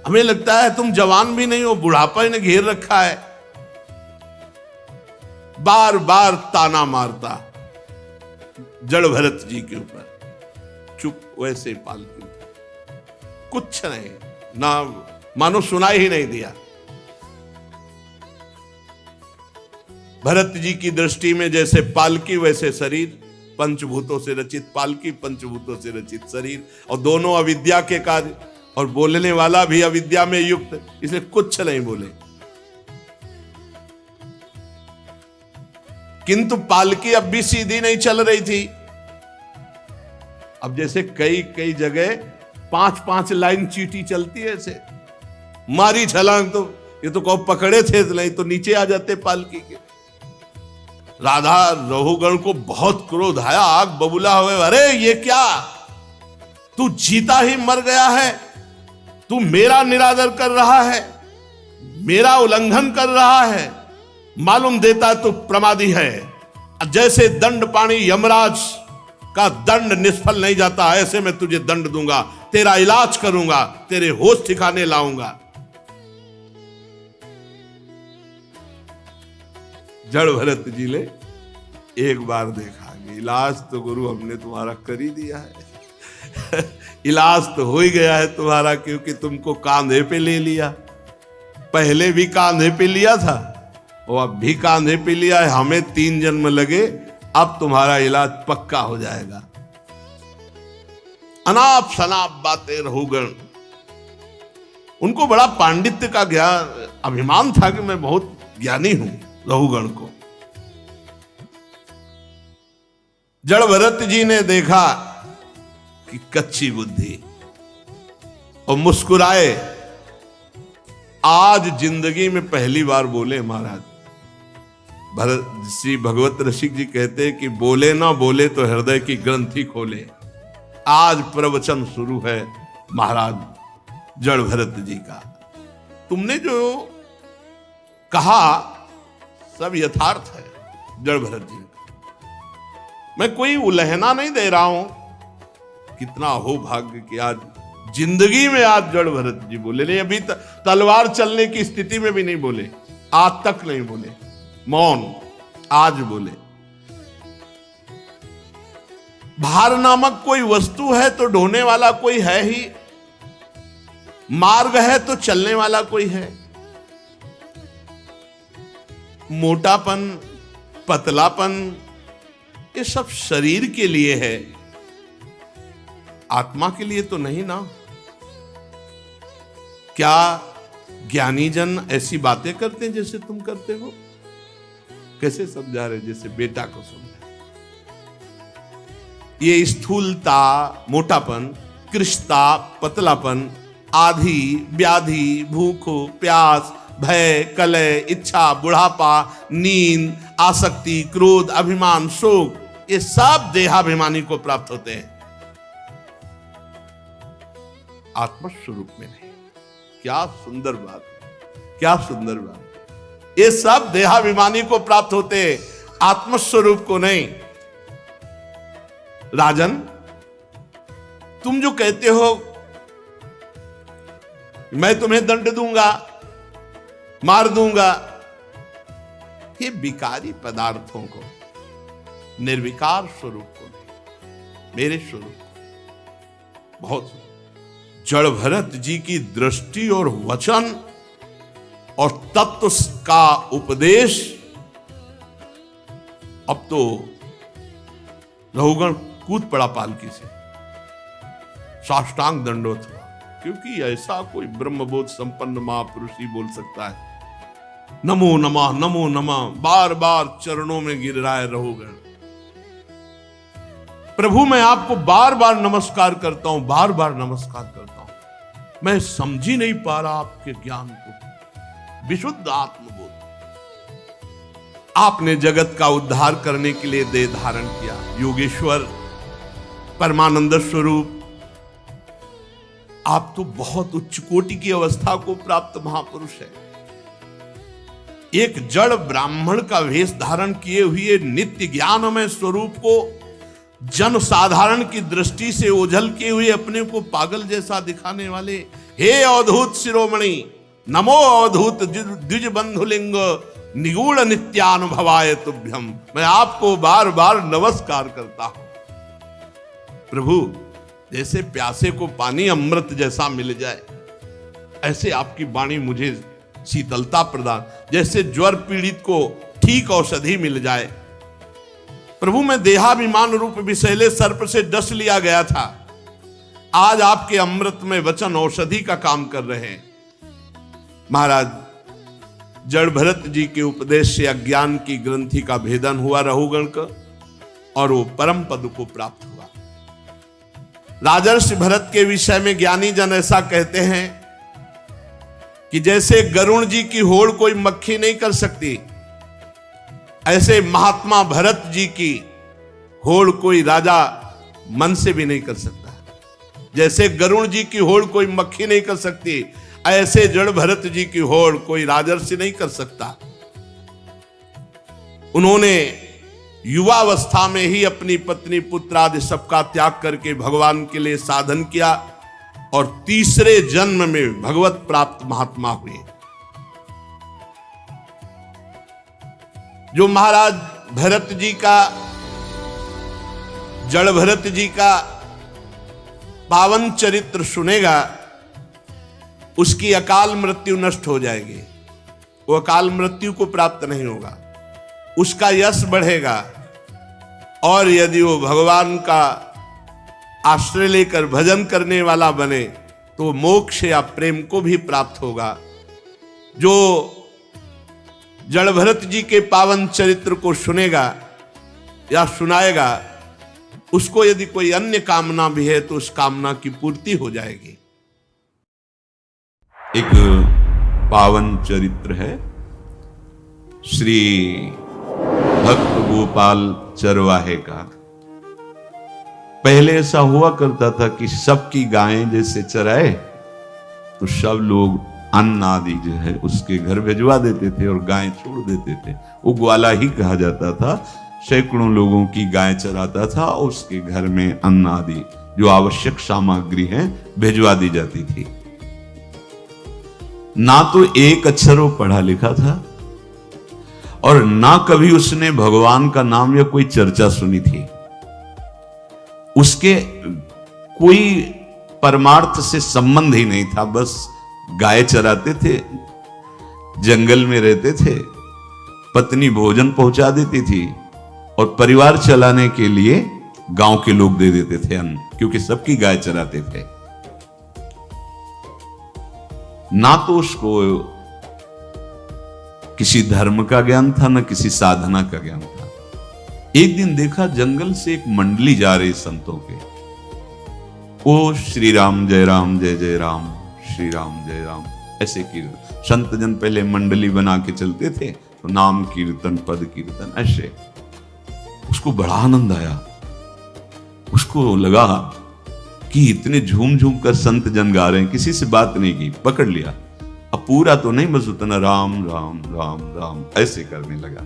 A: हमें लगता है तुम जवान भी नहीं हो, बुढ़ापा ने घेर रखा है। बार बार ताना मारता जड़ भरत जी के ऊपर। चुप, वैसे पालकी कुछ नहीं, ना मानो सुनाई ही नहीं दिया। भरत जी की दृष्टि में जैसे पालकी वैसे शरीर, पंचभूतों से रचित पालकी, पंचभूतों से रचित शरीर, और दोनों अविद्या के कार्य, और बोलने वाला भी अविद्या में युक्त, इसलिए कुछ नहीं बोले। किंतु पालकी अब भी सीधी नहीं चल रही थी। अब जैसे कई कई जगह 5-5 लाइन चींटी चलती है, ऐसे मारी छलांग तो ये तो कहो पकड़े थे, नहीं तो नीचे आ जाते पालकी के। राधा रघुगण को बहुत क्रोध आया, आग बबूला हुए, अरे ये क्या, तू जीता ही मर गया है, तू मेरा निरादर कर रहा है, मेरा उल्लंघन कर रहा है, मालूम देता तू प्रमादी है। जैसे दंड पानी यमराज का दंड निष्फल नहीं जाता, ऐसे मैं तुझे दंड दूंगा, तेरा इलाज करूंगा, तेरे होश ठिकाने लाऊंगा। जड़ भरत जी ने एक बार देखा कि इलाज तो गुरु हमने तुम्हारा कर ही दिया है इलाज तो हो ही गया है तुम्हारा, क्योंकि तुमको कांधे पे ले लिया। पहले भी कांधे पे लिया था और अब भी कांधे पे लिया है। हमें 3 जन्म लगे, अब तुम्हारा इलाज पक्का हो जाएगा। अनाप शनाप बातें रघुगण, उनको बड़ा पांडित्य का ज्ञान अभिमान था कि मैं बहुत ज्ञानी हूं। रघुगण को जड़ भरत जी ने देखा कि कच्ची बुद्धि, और मुस्कुराए। आज जिंदगी में पहली बार बोले महाराज। भरत श्री भगवत रसिक जी कहते हैं कि बोले ना बोले तो हृदय की ग्रंथि खोले। आज प्रवचन शुरू है महाराज जड़ भरत जी का। तुमने जो कहा सब यथार्थ है जड़ भरत जी। मैं कोई उलहना नहीं दे रहा हूं। कितना हो भाग्य कि आज जिंदगी में आज जड़ भरत जी बोले नहीं। अभी तलवार चलने की स्थिति में भी नहीं बोले, आज तक नहीं बोले, मौन, आज बोले। भार नामक कोई वस्तु है तो ढोने वाला कोई है ही, मार्ग है तो चलने वाला कोई है। मोटापन, पतलापन, ये सब शरीर के लिए है, आत्मा के लिए तो नहीं ना। क्या ज्ञानी जन ऐसी बातें करते हैं जैसे तुम करते हो? कैसे समझा रहे? जैसे बेटा को समझा। ये स्थूलता, मोटापन, कृशता, पतलापन, आधी, व्याधि, भूख, प्यास, भय, कलह, इच्छा, बुढ़ापा, नींद, आसक्ति, क्रोध, अभिमान, शोक, ये सब देहाभिमानी को प्राप्त होते हैं, आत्मस्वरूप में नहीं। क्या सुंदर बात, क्या सुंदर बात। ये सब देहाभिमानी को प्राप्त होते हैं, आत्मस्वरूप को नहीं। राजन, तुम जो कहते हो मैं तुम्हें दंड दूंगा, मार दूंगा, ये विकारी पदार्थों को, निर्विकार स्वरूप को नहीं, मेरे स्वरूप को। बहुत जड़ भरत जी की दृष्टि और वचन और तत्व का उपदेश। अब तो रघुगण कूद पड़ा पालकी से, साष्टांग दंडोत हुआ, क्योंकि ऐसा कोई ब्रह्मबोध संपन्न महापुरुष ही बोल सकता है। नमो नमः, नमो नमः, बार बार चरणों में गिर रहा है रघुगण। प्रभु मैं आपको बार बार नमस्कार करता हूं, बार बार नमस्कार करता हूं। मैं समझ ही नहीं पा रहा आपके ज्ञान को, विशुद्ध आत्मबोध। आपने जगत का उद्धार करने के लिए देह धारण किया, योगेश्वर, परमानंद स्वरूप। आप तो बहुत उच्च कोटि की अवस्था को प्राप्त महापुरुष है। एक जड़ ब्राह्मण का वेश धारण किए हुए नित्य ज्ञानमय स्वरूप को जन साधारण की दृष्टि से ओझल किए हुए अपने को पागल जैसा दिखाने वाले, हे अवधूत शिरोमणि, नमो अवधूत द्विज बंधुलिंग निगूढ़ नित्यानुभवाय तुभ्यम। मैं आपको बार बार नमस्कार करता हूं। प्रभु, जैसे प्यासे को पानी अमृत जैसा मिल जाए, ऐसे आपकी वाणी मुझे शीतलता प्रदान, जैसे ज्वर पीड़ित को ठीक औषधि मिल जाए। प्रभु मैं देहाभिमान रूप विषैले सर्प से डस लिया गया था, आज आपके अमृत में वचन औषधि का काम कर रहे हैं। महाराज जड़ भरत जी के उपदेश से अज्ञान की ग्रंथि का भेदन हुआ रहुगण का, और वो परम पद को प्राप्त हुआ। राजर्षि भरत के विषय में ज्ञानी जन ऐसा कहते हैं कि जैसे गरुण जी की होड़ कोई मक्खी नहीं कर सकती, ऐसे महात्मा भरत जी की होड़ कोई राजा मन से भी नहीं कर सकता। जैसे गरुण जी की होड़ कोई मक्खी नहीं कर सकती, ऐसे जड़ भरत जी की होड़ कोई राजर्षि नहीं कर सकता। उन्होंने युवावस्था में ही अपनी पत्नी पुत्र आदि सबका त्याग करके भगवान के लिए साधन किया, और तीसरे जन्म में भगवत प्राप्त महात्मा हुए। जो महाराज भरत जी का, जड़ भरत जी का पावन चरित्र सुनेगा, उसकी अकाल मृत्यु नष्ट हो जाएगी। वो अकाल मृत्यु को प्राप्त नहीं होगा, उसका यश बढ़ेगा, और यदि वो भगवान का आश्रय लेकर भजन करने वाला बने तो मोक्ष या प्रेम को भी प्राप्त होगा। जो जड़ भरत जी के पावन चरित्र को सुनेगा या सुनाएगा, उसको यदि कोई अन्य कामना भी है तो उस कामना की पूर्ति हो जाएगी। एक पावन चरित्र है श्री भक्त गोपाल चरवाहे का। पहले ऐसा हुआ करता था कि सबकी गायें जैसे चराए तो सब लोग अन्न आदि जो है उसके घर भिजवा देते थे और गायें छोड़ देते थे। वो ग्वाला ही कहा जाता था। सैकड़ों लोगों की गाय चराता था और उसके घर में अन्न आदि जो आवश्यक सामग्री है भिजवा दी जाती थी। ना तो एक अक्षर वो पढ़ा लिखा था और ना कभी उसने भगवान का नाम या कोई चर्चा सुनी थी। उसके कोई परमार्थ से संबंध ही नहीं था। बस गाय चराते थे, जंगल में रहते थे, पत्नी भोजन पहुंचा देती थी और परिवार चलाने के लिए गांव के लोग दे देते थे अन्न, क्योंकि सबकी गाय चराते थे। ना तो उसको किसी धर्म का ज्ञान था, न किसी साधना का ज्ञान था। एक दिन देखा जंगल से एक मंडली जा रही संतों के। ओ श्री राम जय राम जय जय राम, श्री राम जय राम, ऐसे कीर्तन। संत जन पहले मंडली बना के चलते थे तो नाम कीर्तन पद कीर्तन ऐसे। उसको बड़ा आनंद आया। उसको लगा कि इतने झूम झूम कर संत जन गा रहे हैं, किसी से बात नहीं की, पकड़ लिया। अब पूरा तो नहीं, बस उतना राम राम राम राम ऐसे करने लगा।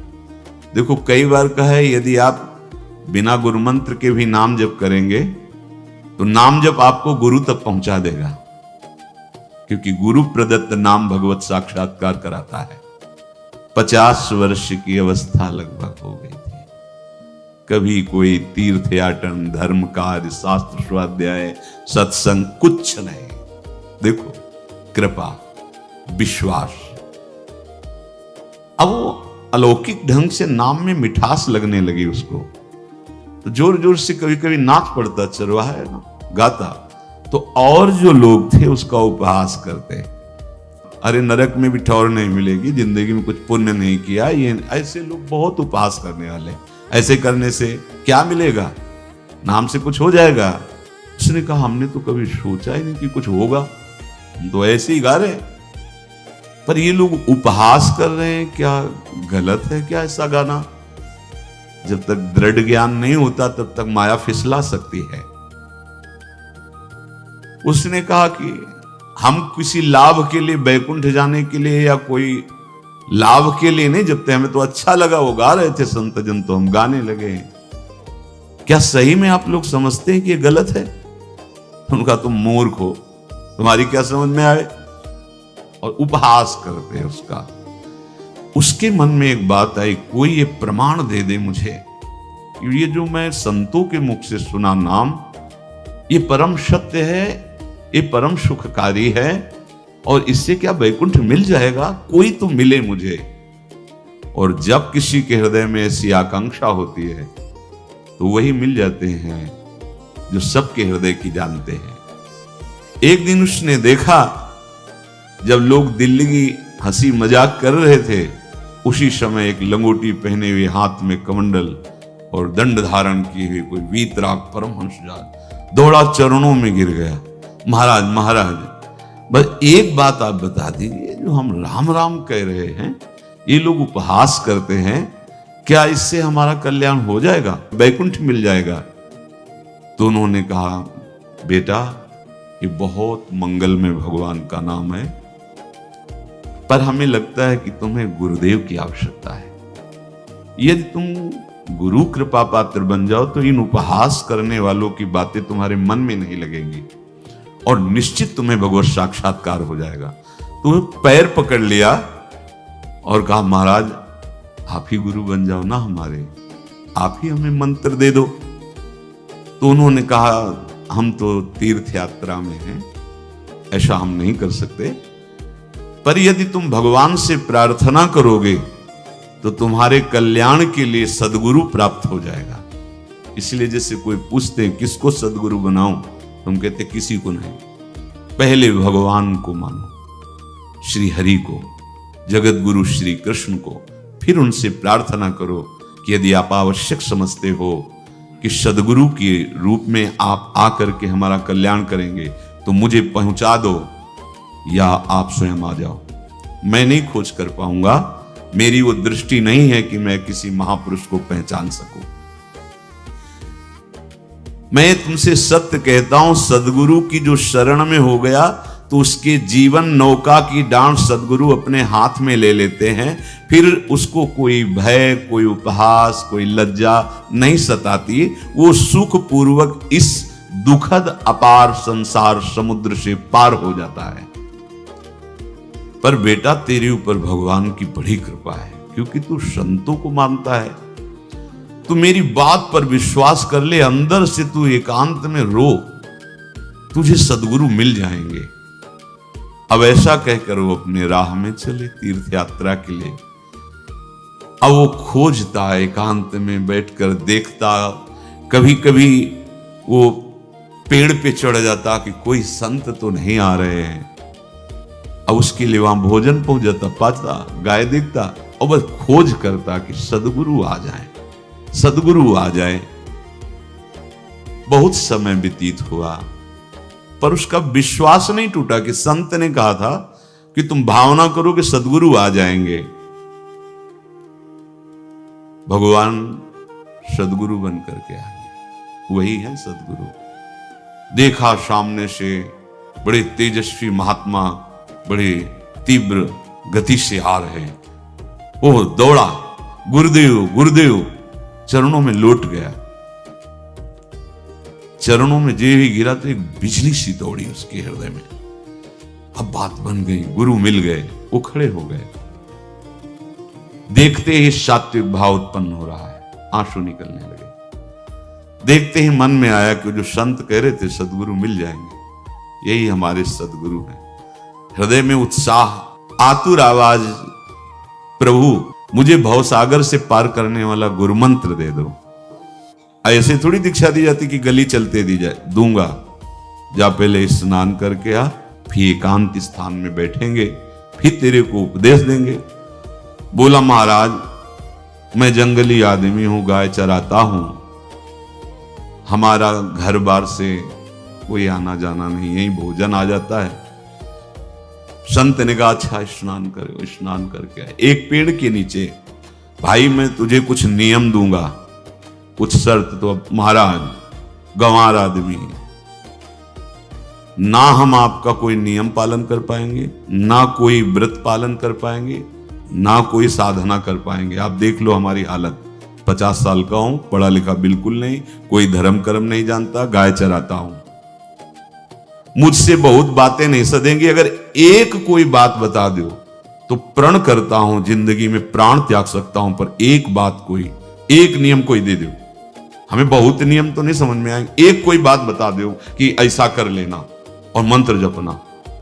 A: देखो कई बार कहा है यदि आप बिना गुरु मंत्र के भी नाम जप करेंगे तो नाम जप आपको गुरु तक पहुंचा देगा, क्योंकि गुरु प्रदत्त नाम भगवत साक्षात्कार कराता है। 50 वर्ष की अवस्था लगभग हो गई थी। कभी कोई तीर्थ याटन, धर्म कार्य, शास्त्र स्वाध्याय, सत्संग कुछ नहीं। देखो कृपा, विश्वास। अब वो अलौकिक ढंग से नाम में मिठास लगने लगी उसको, तो जोर जोर से कभी कभी नाच पड़ता, चरवाहा ना गाता, तो और जो लोग थे उसका उपहास करते। अरे नरक में भी ठौर नहीं मिलेगी, जिंदगी में कुछ पुण्य नहीं किया, ये ऐसे लोग बहुत उपहास करने वाले। ऐसे करने से क्या मिलेगा, नाम से कुछ हो जाएगा। उसने कहा हमने तो कभी सोचा ही नहीं कि कुछ होगा, हम तो ऐसे ही गा रहे। पर ये लोग उपहास कर रहे हैं, क्या गलत है क्या ऐसा गाना? जब तक दृढ़ ज्ञान नहीं होता तब तक माया फिसला सकती है। उसने कहा कि हम किसी लाभ के लिए, बैकुंठ जाने के लिए या कोई लाभ के लिए नहीं जपते, हमें तो अच्छा लगा, वो गा रहे थे संत जन तो हम गाने लगे। क्या सही में आप लोग समझते हैं कि ये गलत है? उनका तुम मूर्ख हो, तुम्हारी क्या समझ में आए? और उपहास करते हैं उसका। उसके मन में एक बात आई, कोई ये प्रमाण दे दे मुझे, ये जो मैं संतों के मुख से सुना नाम, ये परम सत्य है, ये परम सुखकारी है, और इससे क्या वैकुंठ मिल जाएगा? कोई तो मिले मुझे। और जब किसी के हृदय में ऐसी आकांक्षा होती है तो वही मिल जाते हैं जो सबके हृदय की जानते हैं। एक दिन उसने देखा जब लोग दिल्ली की हंसी मजाक कर रहे थे, उसी समय एक लंगोटी पहने हुए, हाथ में कमंडल और दंड धारण किए हुए कोई वीतराग परमहंस दौड़ा, चरणों में गिर गया। महाराज महाराज, बस एक बात आप बता दीजिए, जो हम राम राम कह रहे हैं, ये लोग उपहास करते हैं, क्या इससे हमारा कल्याण हो जाएगा, वैकुंठ मिल जाएगा? तो उन्होंने कहा, बेटा ये बहुत मंगल में भगवान का नाम है, पर हमें लगता है कि तुम्हें गुरुदेव की आवश्यकता है। यदि तुम गुरु कृपा पात्र बन जाओ तो इन उपहास करने वालों की बातें तुम्हारे मन में नहीं लगेंगी और निश्चित तुम्हें भगवत साक्षात्कार हो जाएगा। तुम्हें पैर पकड़ लिया और कहा, महाराज आप ही गुरु बन जाओ ना हमारे, आप ही हमें मंत्र दे दो। तो उन्होंने कहा, हम तो तीर्थ यात्रा में हैं, ऐसा हम नहीं कर सकते, पर यदि तुम भगवान से प्रार्थना करोगे तो तुम्हारे कल्याण के लिए सदगुरु प्राप्त हो जाएगा। इसलिए जैसे कोई पूछते किसको सदगुरु बनाऊं, तुम कहते किसी को नहीं, पहले भगवान को मानो, श्री हरि को, जगत गुरु श्री कृष्ण को, फिर उनसे प्रार्थना करो कि यदि आप आवश्यक समझते हो कि सदगुरु के रूप में आप आकर के हमारा कल्याण करेंगे तो मुझे पहुंचा दो, या आप स्वयं आ जाओ। मैं नहीं खोज कर पाऊंगा, मेरी वो दृष्टि नहीं है कि मैं किसी महापुरुष को पहचान सकूं। मैं तुमसे सत्य कहता हूं, सदगुरु की जो शरण में हो गया तो उसके जीवन नौका की डांट सदगुरु अपने हाथ में ले लेते हैं। फिर उसको कोई भय, कोई उपहास, कोई लज्जा नहीं सताती, वो सुख पूर्वक इस दुखद अपार संसार समुद्र से पार हो जाता है। पर बेटा तेरे ऊपर भगवान की बड़ी कृपा है, क्योंकि तू संतों को मानता है। तू मेरी बात पर विश्वास कर ले, अंदर से तू एकांत में रो, तुझे सदगुरु मिल जाएंगे। अब ऐसा कहकर वो अपने राह में चले तीर्थ यात्रा के लिए। अब वो खोजता, एकांत में बैठकर देखता, कभी कभी वो पेड़ पे चढ़ जाता कि कोई संत तो नहीं आ रहे हैं। अब उसके लिए वहां भोजन पहुंच जाता, पाता, गाय देखता और बस खोज करता कि सदगुरु आ जाए, सदगुरु आ जाए। बहुत समय व्यतीत हुआ पर उसका विश्वास नहीं टूटा कि संत ने कहा था कि तुम भावना करो कि सदगुरु आ जाएंगे। भगवान सदगुरु बन करके आ गए, वही है सदगुरु। देखा सामने से बड़े तेजस्वी महात्मा बड़े तीव्र गति से आ रहे हैं। वो दौड़ा, गुरुदेव गुरुदेव, चरणों में लौट गया। चरणों में जे ही गिरा तो एक बिजली सी दौड़ी उसके हृदय में। अब बात बन गई, गुरु मिल गए। वो खड़े हो गए, देखते ही सात्विक भाव उत्पन्न हो रहा है, आंसू निकलने लगे। देखते ही मन में आया कि जो संत कह रहे थे सदगुरु मिल जाएंगे, यही हमारे सदगुरु हैं। हृदय में उत्साह, आतुर आवाज, प्रभु मुझे भवसागर से पार करने वाला गुरु मंत्र दे दो। ऐसे थोड़ी दीक्षा दी जाती कि गली चलते दी जाए, दूंगा। जा पहले स्नान करके आ, फिर एकांत स्थान में बैठेंगे, फिर तेरे को उपदेश देंगे। बोला, महाराज मैं जंगली आदमी हूं, गाय चराता हूं, हमारा घर बार से कोई आना जाना नहीं, यही भोजन आ जाता है। संत ने कहा, अच्छा स्नान करो। स्नान करके आए, एक पेड़ के नीचे। भाई मैं तुझे कुछ नियम दूंगा, कुछ शर्त। तो अब महाराज गंवार आदमी है, ना हम आपका कोई नियम पालन कर पाएंगे, ना कोई व्रत पालन कर पाएंगे, ना कोई साधना कर पाएंगे। आप देख लो हमारी हालत, 50 साल का हूं, पढ़ा लिखा बिल्कुल नहीं, कोई धर्म कर्म नहीं जानता, गाय चराता हूं। मुझसे बहुत बातें नहीं सदेंगी, अगर एक कोई बात बता दो तो प्रण करता हूं जिंदगी में प्राण त्याग सकता हूं, पर एक बात कोई, एक नियम कोई दे दो। हमें बहुत नियम तो नहीं समझ में आएंगे, एक कोई बात बता दो कि ऐसा कर लेना और मंत्र जपना।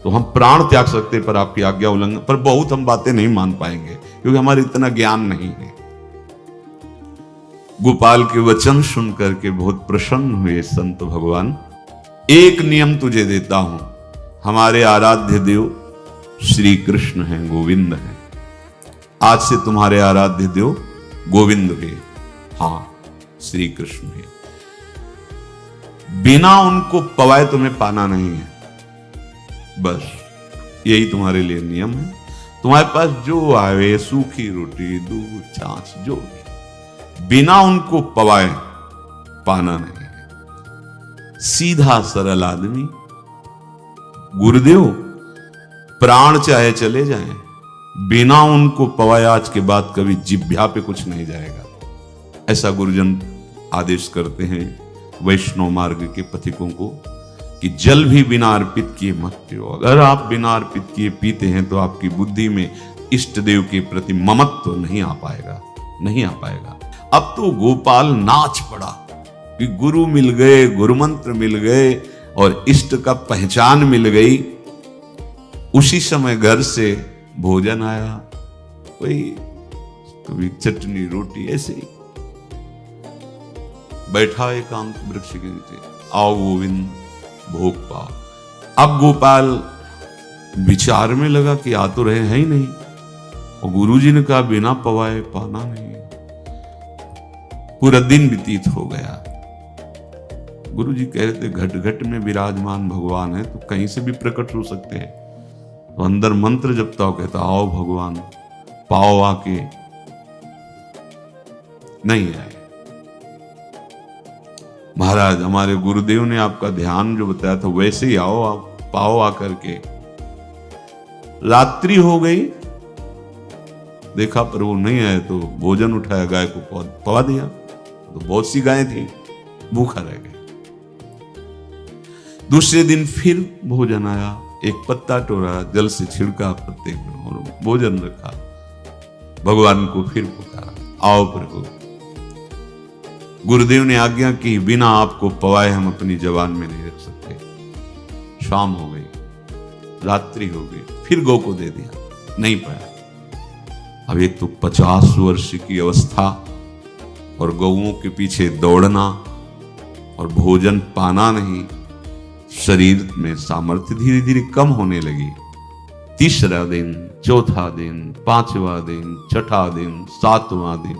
A: तो हम प्राण त्याग सकते पर आपकी आज्ञा उल्लंघन पर बहुत हम बातें नहीं मान पाएंगे, क्योंकि हमारे इतना ज्ञान नहीं है। गोपाल के वचन सुन करके बहुत प्रसन्न हुए संत भगवान। एक नियम तुझे देता हूं, हमारे आराध्य देव श्री कृष्ण हैं, गोविंद हैं। आज से तुम्हारे आराध्य देव गोविंद हुए, हाँ श्री कृष्ण है। बिना उनको पवाए तुम्हें पाना नहीं है, बस यही तुम्हारे लिए नियम है। तुम्हारे पास जो आवे, सूखी रोटी, दूध, छाछ, जो भी, बिना उनको पवाए पाना नहीं है। सीधा सरल आदमी। गुरुदेव प्राण चाहे चले जाएं, बिना उनको पवाए आज के बाद कभी जिह्वा पे कुछ नहीं जाएगा, ऐसा गुरुजन आदेश करते हैं वैष्णव मार्ग के पथिकों को कि जल भी बिना अर्पित किए मत पियो। अगर आप बिना अर्पित किए पीते हैं तो आपकी बुद्धि में इष्ट देव के प्रति ममत्व तो नहीं आ पाएगा, नहीं आ पाएगा। अब तो गोपाल नाच पड़ा कि गुरु मिल गए, गुरु मंत्र मिल गए और इष्ट का पहचान मिल गई। उसी समय घर से भोजन आया, कोई कभी चटनी रोटी, ऐसे ही बैठा एकांत वृक्ष के नीचे, आओ गोविंद भोग पाओ। अब गोपाल विचार में लगा कि आ तो रहे हैं ही नहीं, और गुरुजी ने कहा बिना पवाए पाना नहीं। पूरा दिन व्यतीत हो गया। गुरुजी कह रहे थे घट घट में विराजमान भगवान है तो कहीं से भी प्रकट हो सकते हैं। तो अंदर मंत्र जपता हो, कहता आओ भगवान पाओ, आके नहीं आए। महाराज हमारे गुरुदेव ने आपका ध्यान जो बताया था वैसे ही आओ, आप पाओ आकर के। रात्रि हो गई, देखा पर वो नहीं आए तो भोजन उठाया, गाय को पवा दिया। तो बहुत सी गायें थी, भूखा रह गए। दूसरे दिन फिर भोजन आया, एक पत्ता तोड़ा, जल से छिड़का पत्ते में और भोजन रखा। भगवान को फिर पुकारा, आओ प्रभु। गुरुदेव ने आज्ञा की बिना आपको पवाए हम अपनी जबान में नहीं रख सकते। शाम हो गई, रात्रि हो गई, फिर गौ को दे दिया, नहीं पाया। अब एक तो 50 वर्ष की अवस्था और गौओं के पीछे दौड़ना और भोजन पाना नहीं, शरीर में सामर्थ्य धीरे धीरे कम होने लगी। तीसरा दिन, चौथा दिन, पांचवा दिन, छठा दिन, सातवां दिन,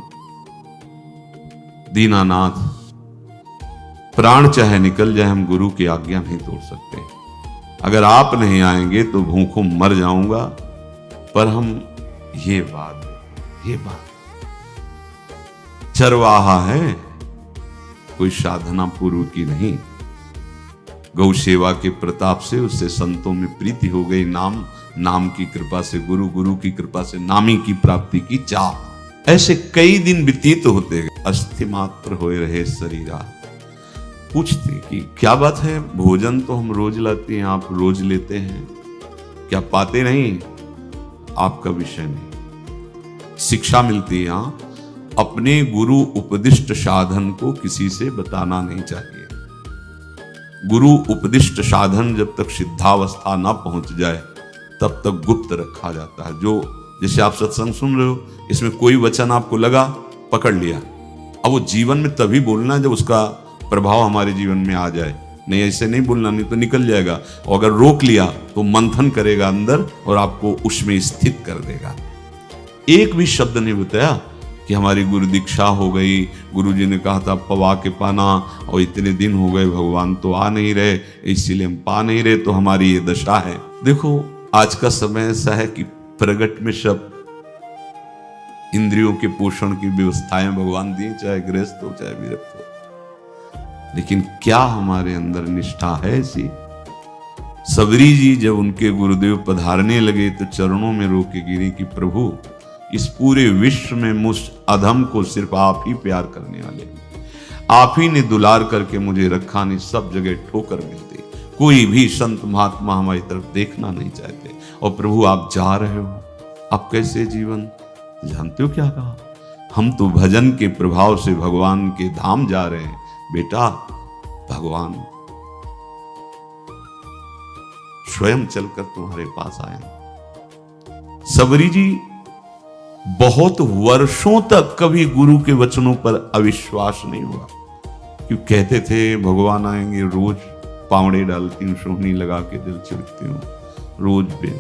A: दीनानाथ प्राण चाहे निकल जाए हम गुरु की आज्ञा नहीं तोड़ सकते। अगर आप नहीं आएंगे तो भूखों मर जाऊंगा। पर हम ये बात चरवाहा है, कोई साधना पूर्व की नहीं। गौ सेवा के प्रताप से उससे संतों में प्रीति हो गई। नाम की कृपा से, गुरु की कृपा से नामी की प्राप्ति की चाह। ऐसे कई दिन व्यतीत होते गए, अस्थि मात्र होए रहे शरीरा। पूछते कि क्या बात है, भोजन तो हम रोज लाते हैं, आप रोज लेते हैं, क्या पाते नहीं? आपका विषय नहीं। शिक्षा मिलती है, अपने गुरु उपदिष्ट साधन को किसी से बताना नहीं चाहिए। गुरु उपदिष्ट साधन जब तक सिद्धावस्था ना पहुंच जाए तब तक गुप्त रखा जाता है। जो जैसे आप सत्संग सुन रहे हो, इसमें कोई वचन आपको लगा, पकड़ लिया, अब वो जीवन में तभी बोलना जब उसका प्रभाव हमारे जीवन में आ जाए। नहीं ऐसे नहीं बोलना, नहीं तो निकल जाएगा। और अगर रोक लिया तो मंथन करेगा अंदर और आपको उसमें स्थित कर देगा। एक भी शब्द नहीं बताया कि हमारी गुरु दीक्षा हो गई, गुरुजी ने कहा था पवा के पाना, और इतने दिन हो गए भगवान तो आ नहीं रहे, इसीलिए हम पा नहीं रहे, तो हमारी ये दशा है। देखो आज का समय ऐसा है कि प्रगट में सब इंद्रियों के पोषण की व्यवस्थाएं भगवान दी, चाहे गृहस्थ हो चाहे विरक्त हो, लेकिन क्या हमारे अंदर निष्ठा है ऐसी? सबरी जी जब उनके गुरुदेव पधारने लगे तो चरणों में रो के गिरी कि प्रभु इस पूरे विश्व में मुझ अधम को सिर्फ आप ही प्यार करने वाले, आप ही ने दुलार करके मुझे रखा, नहीं सब जगह ठोकर मिलती, कोई भी संत महात्मा हमारी तरफ देखना नहीं चाहते, और प्रभु आप जा रहे हो, आप कैसे जीवन जानते हो क्या कहा? हम तो भजन के प्रभाव से भगवान के धाम जा रहे हैं। बेटा भगवान स्वयं चलकर तुम्हारे पास आए। सबरी जी बहुत वर्षों तक कभी गुरु के वचनों पर अविश्वास नहीं हुआ, क्यों कहते थे भगवान आएंगे, रोज पावड़े डालती हूँ, सोहनी लगा के दिल चिढ़ती हूँ, रोज बिन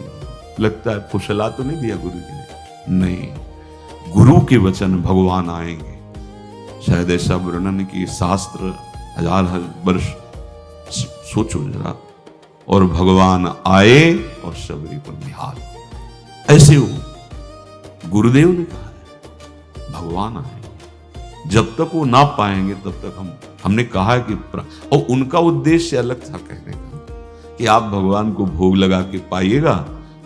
A: लगता है फुसला तो नहीं दिया गुरु जी ने। नहीं, गुरु के वचन भगवान आएंगे, शायद ऐसा वर्णन की शास्त्र हजार वर्ष सोचो जरा, और भगवान आए और सबरी पर निहाल। ऐसे हो गुरुदेव ने कहा है भगवान आए, जब तक वो ना पाएंगे तब तक हमने कहा है कि और उनका उद्देश्य अलग था कहने का कि आप भगवान को भोग लगा के पाइएगा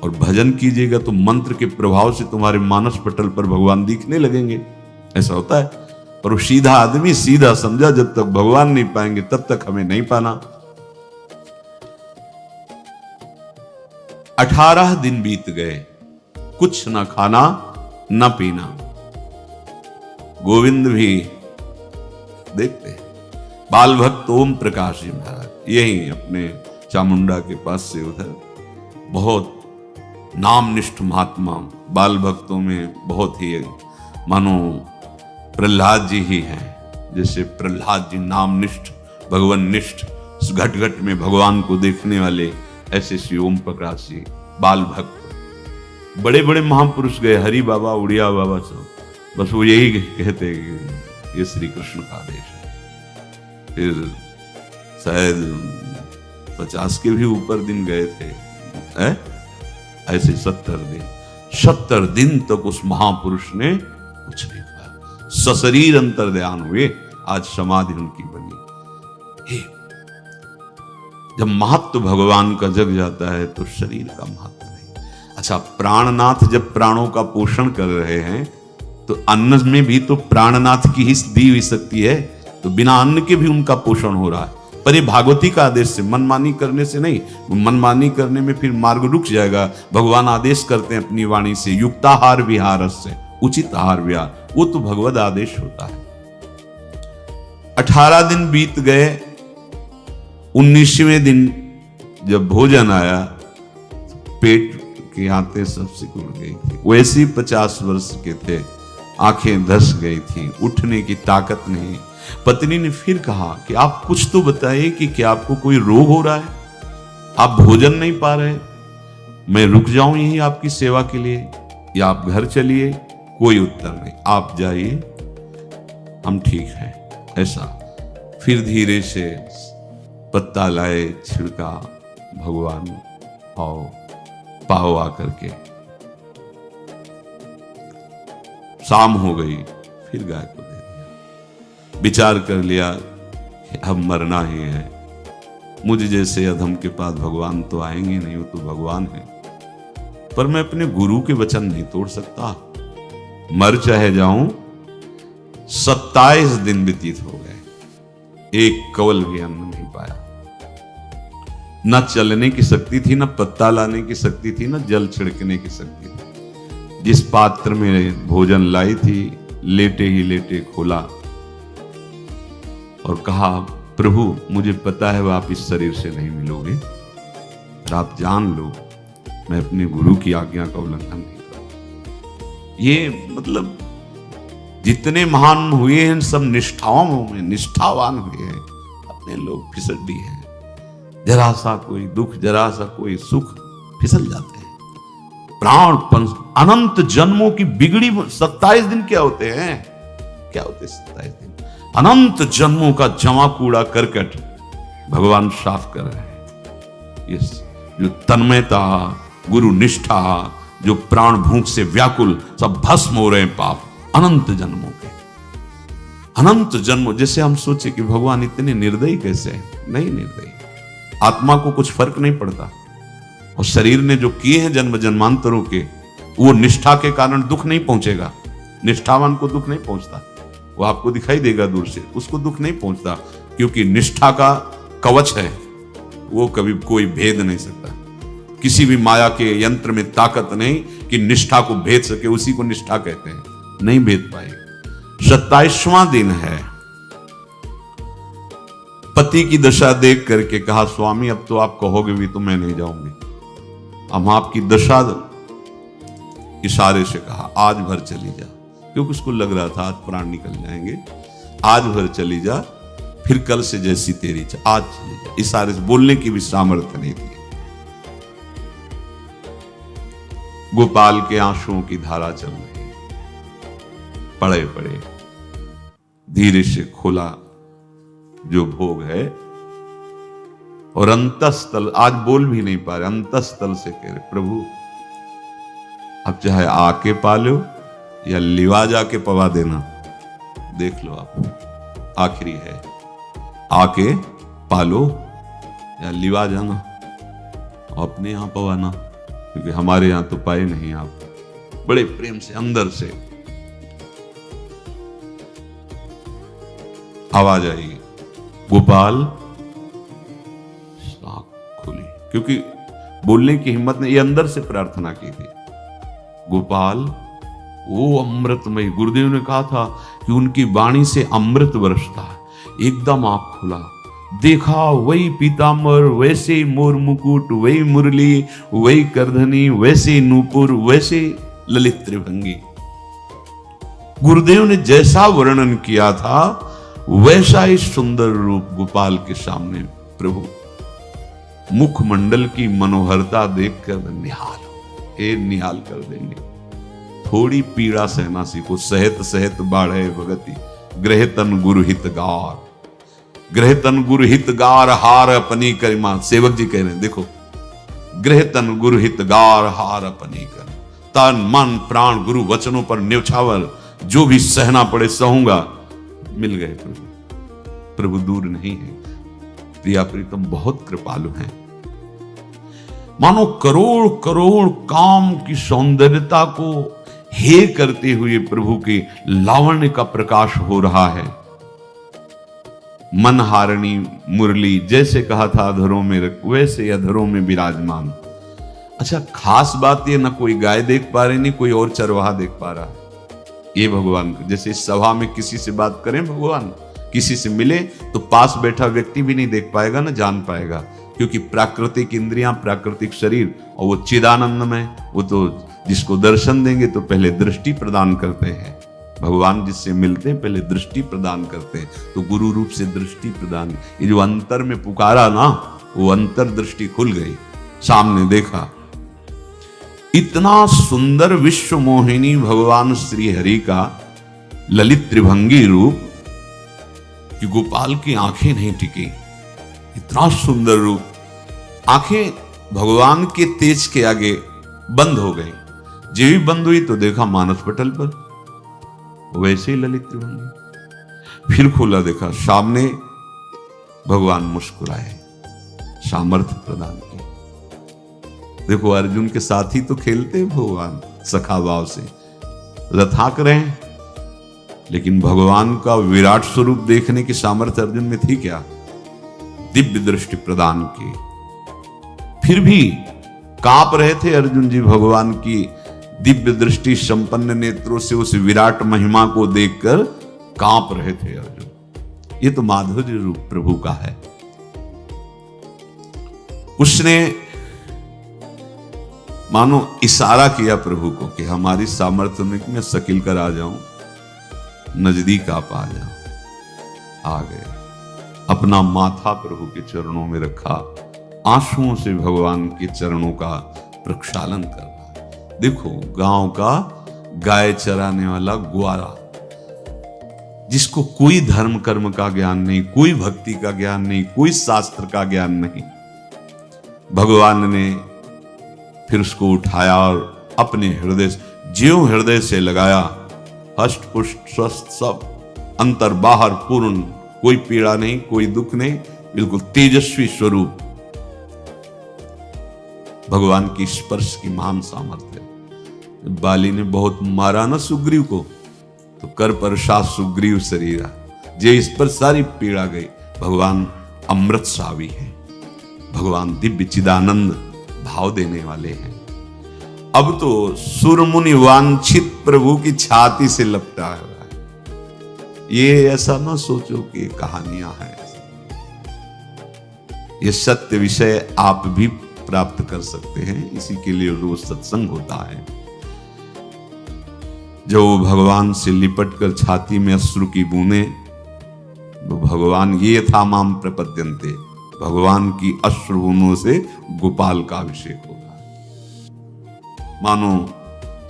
A: और भजन कीजिएगा तो मंत्र के प्रभाव से तुम्हारे मानस पटल पर भगवान दिखने लगेंगे। ऐसा होता है, पर वो सीधा आदमी सीधा समझा जब तक भगवान नहीं पाएंगे तब तक हमें नहीं पाना। 18 दिन बीत गए, कुछ ना खाना न पीना। गोविंद भी देखते बाल भक्त ओम प्रकाश जी महाराज यही अपने चामुंडा के पास से उधर बहुत नामनिष्ठ महात्मा, बाल भक्तों में बहुत ही मानो प्रहलाद जी ही हैं। जैसे प्रहलाद जी नामनिष्ठ भगवान निष्ठ घट घट में भगवान को देखने वाले, ऐसे श्री ओम प्रकाश जी बाल भक्त। बड़े बड़े महापुरुष गए, हरि बाबा, उड़िया बाबा, सब बस वो यही कहते कि ये श्री कृष्ण का आदेश है। फिर शायद 50 के भी ऊपर दिन गए थे, ऐसे 70 दिन तक उस महापुरुष ने कुछ नहीं कहा, सशरीर अंतर्ध्यान हुए। आज समाधि उनकी बनी। जब महत्व भगवान का जग जाता है तो शरीर का महत्व नहीं। अच्छा, प्राणनाथ जब प्राणों का पोषण कर रहे हैं तो अन्न में भी तो प्राणनाथ की ही दी हुई शक्ति है, तो बिना अन्न के भी उनका पोषण हो रहा है। पर ये भागवती का आदेश से, मनमानी करने से नहीं। मनमानी करने में फिर मार्ग रुक जाएगा। भगवान आदेश करते हैं अपनी वाणी से, युक्ताहार विहार से, उचित आहार विहार, वो तो भगवद आदेश होता है। 18 दिन बीत गए, 19वें दिन जब भोजन आया, पेट के आते सब सिकुड़ गई थी। वैसे 50 वर्ष के थे, आंखें धस गई थी, उठने की ताकत नहीं। पत्नी ने फिर कहा कि आप कुछ तो बताइए कि क्या आपको कोई रोग हो रहा है, आप भोजन नहीं पा रहे, मैं रुक जाऊं यहीं आपकी सेवा के लिए या आप घर चलिए। कोई उत्तर नहीं, आप जाइए, हम ठीक हैं। ऐसा फिर धीरे से पत्ता लाए, छिड़का, भगवान पाओ आकर के। शाम हो गई, फिर गाय को दे दिया। विचार कर लिया कि अब मरना ही है, मुझ जैसे अधम के पास भगवान तो आएंगे नहीं, वो तो भगवान है, पर मैं अपने गुरु के वचन नहीं तोड़ सकता, मर चाहे जाऊं। 27 दिन व्यतीत हो गए, एक कवल भी अन्न नहीं पाया। न चलने की शक्ति थी, न पत्ता लाने की शक्ति थी, न जल छिड़कने की शक्ति थी। जिस पात्र में भोजन लाई थी, लेटे ही लेटे खोला और कहा, प्रभु मुझे पता है आप इस शरीर से नहीं मिलोगे, पर आप जान लो मैं अपने गुरु की आज्ञा का उल्लंघन नहीं करूंगा। ये मतलब जितने महान हुए हैं सब निष्ठाओं में निष्ठावान हुए हैं, अपने लोग फिसड्डी हैं। जरा सा कोई दुख, जरा सा कोई सुख, फिसल जाते हैं। प्राण अनंत जन्मों की बिगड़ी 27 दिन क्या होते हैं? क्या होते 27 दिन? अनंत जन्मों का जमा कूड़ा करकट भगवान साफ कर रहे हैं। ये जो तन्मयता, गुरु निष्ठा, जो प्राण भूख से व्याकुल, सब भस्म हो रहे हैं पाप अनंत जन्मों के। अनंत जन्मों, जैसे हम सोचे कि भगवान इतने निर्दयी कैसे हैं? नहीं निर्दयी, आत्मा को कुछ फर्क नहीं पड़ता। और शरीर ने जो किए हैं जन्म जन्मांतरों के, वो निष्ठा के कारण दुख नहीं पहुंचेगा। निष्ठावान को दुख नहीं पहुंचता, वो आपको दिखाई देगा दूर से, उसको दुख नहीं पहुंचता, क्योंकि निष्ठा का कवच है, वो कभी कोई भेद नहीं सकता। किसी भी माया के यंत्र में ताकत नहीं कि निष्ठा को भेद सके, उसी को निष्ठा कहते हैं, नहीं भेद पाए। 27वां दिन है, पति की दशा देख करके कहा, स्वामी अब तो आप कहोगे भी तो मैं नहीं जाऊंगी। अब आपकी दशा, इशारे से कहा आज भर चली जा, क्योंकि उसको लग रहा था आज प्राण निकल जाएंगे। आज भर चली जा, फिर कल से जैसी तेरी आज चली जा। इशारे से, बोलने की भी सामर्थ्य नहीं थी। गोपाल के आंसुओं की धारा चल रही, पड़े पड़े धीरे से खोला जो भोग है, और अंतस्थल, आज बोल भी नहीं पा रहे, अंतस्थल से कह रहे प्रभु अब चाहे आके पालो या लिवा जाके पवा देना, देख लो आप, आखिरी है, आके पालो या लिवा जाना, अपने यहां पवाना, क्योंकि हमारे यहां तो पाए नहीं आप। बड़े प्रेम से अंदर से आवाज आई, गोपाल। आंख खुली, क्योंकि बोलने की हिम्मत ने, ये अंदर से प्रार्थना की थी, गोपाल वो अमृतमय। गुरुदेव ने कहा था कि उनकी वाणी से अमृत बरसता। एकदम आंख खुला, देखा वही पीतांबर, वैसे ही मोर मुकुट, वही मुरली, वही करधनी, वैसे नूपुर, वैसे ललित त्रिभंगी। गुरुदेव ने जैसा वर्णन किया था वैसा ही सुंदर रूप गोपाल के सामने प्रभु। मुखमंडल की मनोहरता देखकर निहाल निहाल कर देंगे। थोड़ी पीड़ा सहना सीखो, सहत सहत बाढ़े भगति, ग्रह तन गुरु हितगार, ग्रह तन गुरु हितगार हार अपनी करिमा। सेवक जी कह रहे हैं, देखो, ग्रह तन गुरु हितगार हार अपनी कर, तन मन प्राण गुरु वचनों पर न्यौछावर, जो भी सहना पड़े सहूंगा। मिल गए प्रभु। प्रभु दूर नहीं है, प्रिया प्रीतम बहुत कृपालु हैं। मानो करोड़ करोड़ काम की सौंदर्यता को हे करते हुए प्रभु के लावण्य का प्रकाश हो रहा है। मनहारिणी मुरली, जैसे कहा था अधरों में रख, वैसे अधरों में विराजमान। अच्छा, खास बात ये, ना कोई गाय देख पा रहे, नहीं कोई और चरवाहा देख पा रहा। ये भगवान, जैसे इस सभा में किसी से बात करें भगवान, किसी से मिले तो पास बैठा व्यक्ति भी नहीं देख पाएगा, ना जान पाएगा, क्योंकि प्राकृतिक इंद्रियां, प्राकृतिक शरीर, और वो चिदानंदमय, वो तो जिसको दर्शन देंगे तो पहले दृष्टि प्रदान करते हैं। भगवान जिससे मिलते हैं पहले दृष्टि प्रदान करते हैं, तो गुरु रूप से दृष्टि प्रदान। ये जो अंतर में पुकारा ना, वो अंतर दृष्टि खुल गई, सामने देखा। इतना सुंदर विश्व मोहिनी भगवान श्री हरि का ललित त्रिभंगी रूप कि गोपाल की आंखें नहीं टिकी। इतना सुंदर रूप, आंखें भगवान के तेज के आगे बंद हो गई। जे भी बंद हुई तो देखा मानस पटल पर वैसे ही ललित त्रिभंगी। फिर खोला, देखा सामने भगवान मुस्कुराए, सामर्थ्य प्रदान किया। देखो अर्जुन के साथी तो खेलते भगवान सखा भाव से, रथाक रहे, लेकिन भगवान का विराट स्वरूप देखने की सामर्थ्य अर्जुन में थी क्या? दिव्य दृष्टि प्रदान की। फिर भी कांप रहे थे अर्जुन जी भगवान की दिव्य दृष्टि संपन्न नेत्रों से उस विराट महिमा को देखकर कांप रहे थे अर्जुन। ये तो माधुर्य रूप प्रभु का है। उसने मानो इशारा किया प्रभु को कि हमारी सामर्थ्य में मैं सकिल कर आ जाऊं, नजदीक आप आ जाओ। आ गए, अपना माथा प्रभु के चरणों में रखा, आंसुओं से भगवान के चरणों का प्रक्षालन कर रहा। देखो, गांव का गाय चराने वाला ग्वारा, जिसको कोई धर्म कर्म का ज्ञान नहीं, कोई भक्ति का ज्ञान नहीं, कोई शास्त्र का ज्ञान नहीं, भगवान ने फिर उसको उठाया और अपने हृदय, ज्यों हृदय से लगाया, हष्ट पुष्ट स्वस्थ सब, अंतर बाहर पूर्ण, कोई पीड़ा नहीं, कोई दुख नहीं, बिल्कुल तेजस्वी स्वरूप। भगवान की स्पर्श की महान सामर्थ्य। बाली ने बहुत मारा ना सुग्रीव को, तो कर पर शाह सुग्रीव शरीरा, जे इस पर सारी पीड़ा गई। भगवान अमृत सावी है, भगवान दिव्य चिदानंद भाव देने वाले हैं। अब तो सुरमुनि वांछित प्रभु की छाती से लपटा हुआ है। ये ऐसा ना सोचो कि कहानियां हैं, ये सत्य विषय आप भी प्राप्त कर सकते हैं। इसी के लिए रोज सत्संग होता है। जो भगवान से लिपट कर छाती में अश्रु की बूंदे, वो भगवान ये था माम प्रपद्यन्ते, भगवान की अश्रु बूंदों से गोपाल का अभिषेक होगा। मानो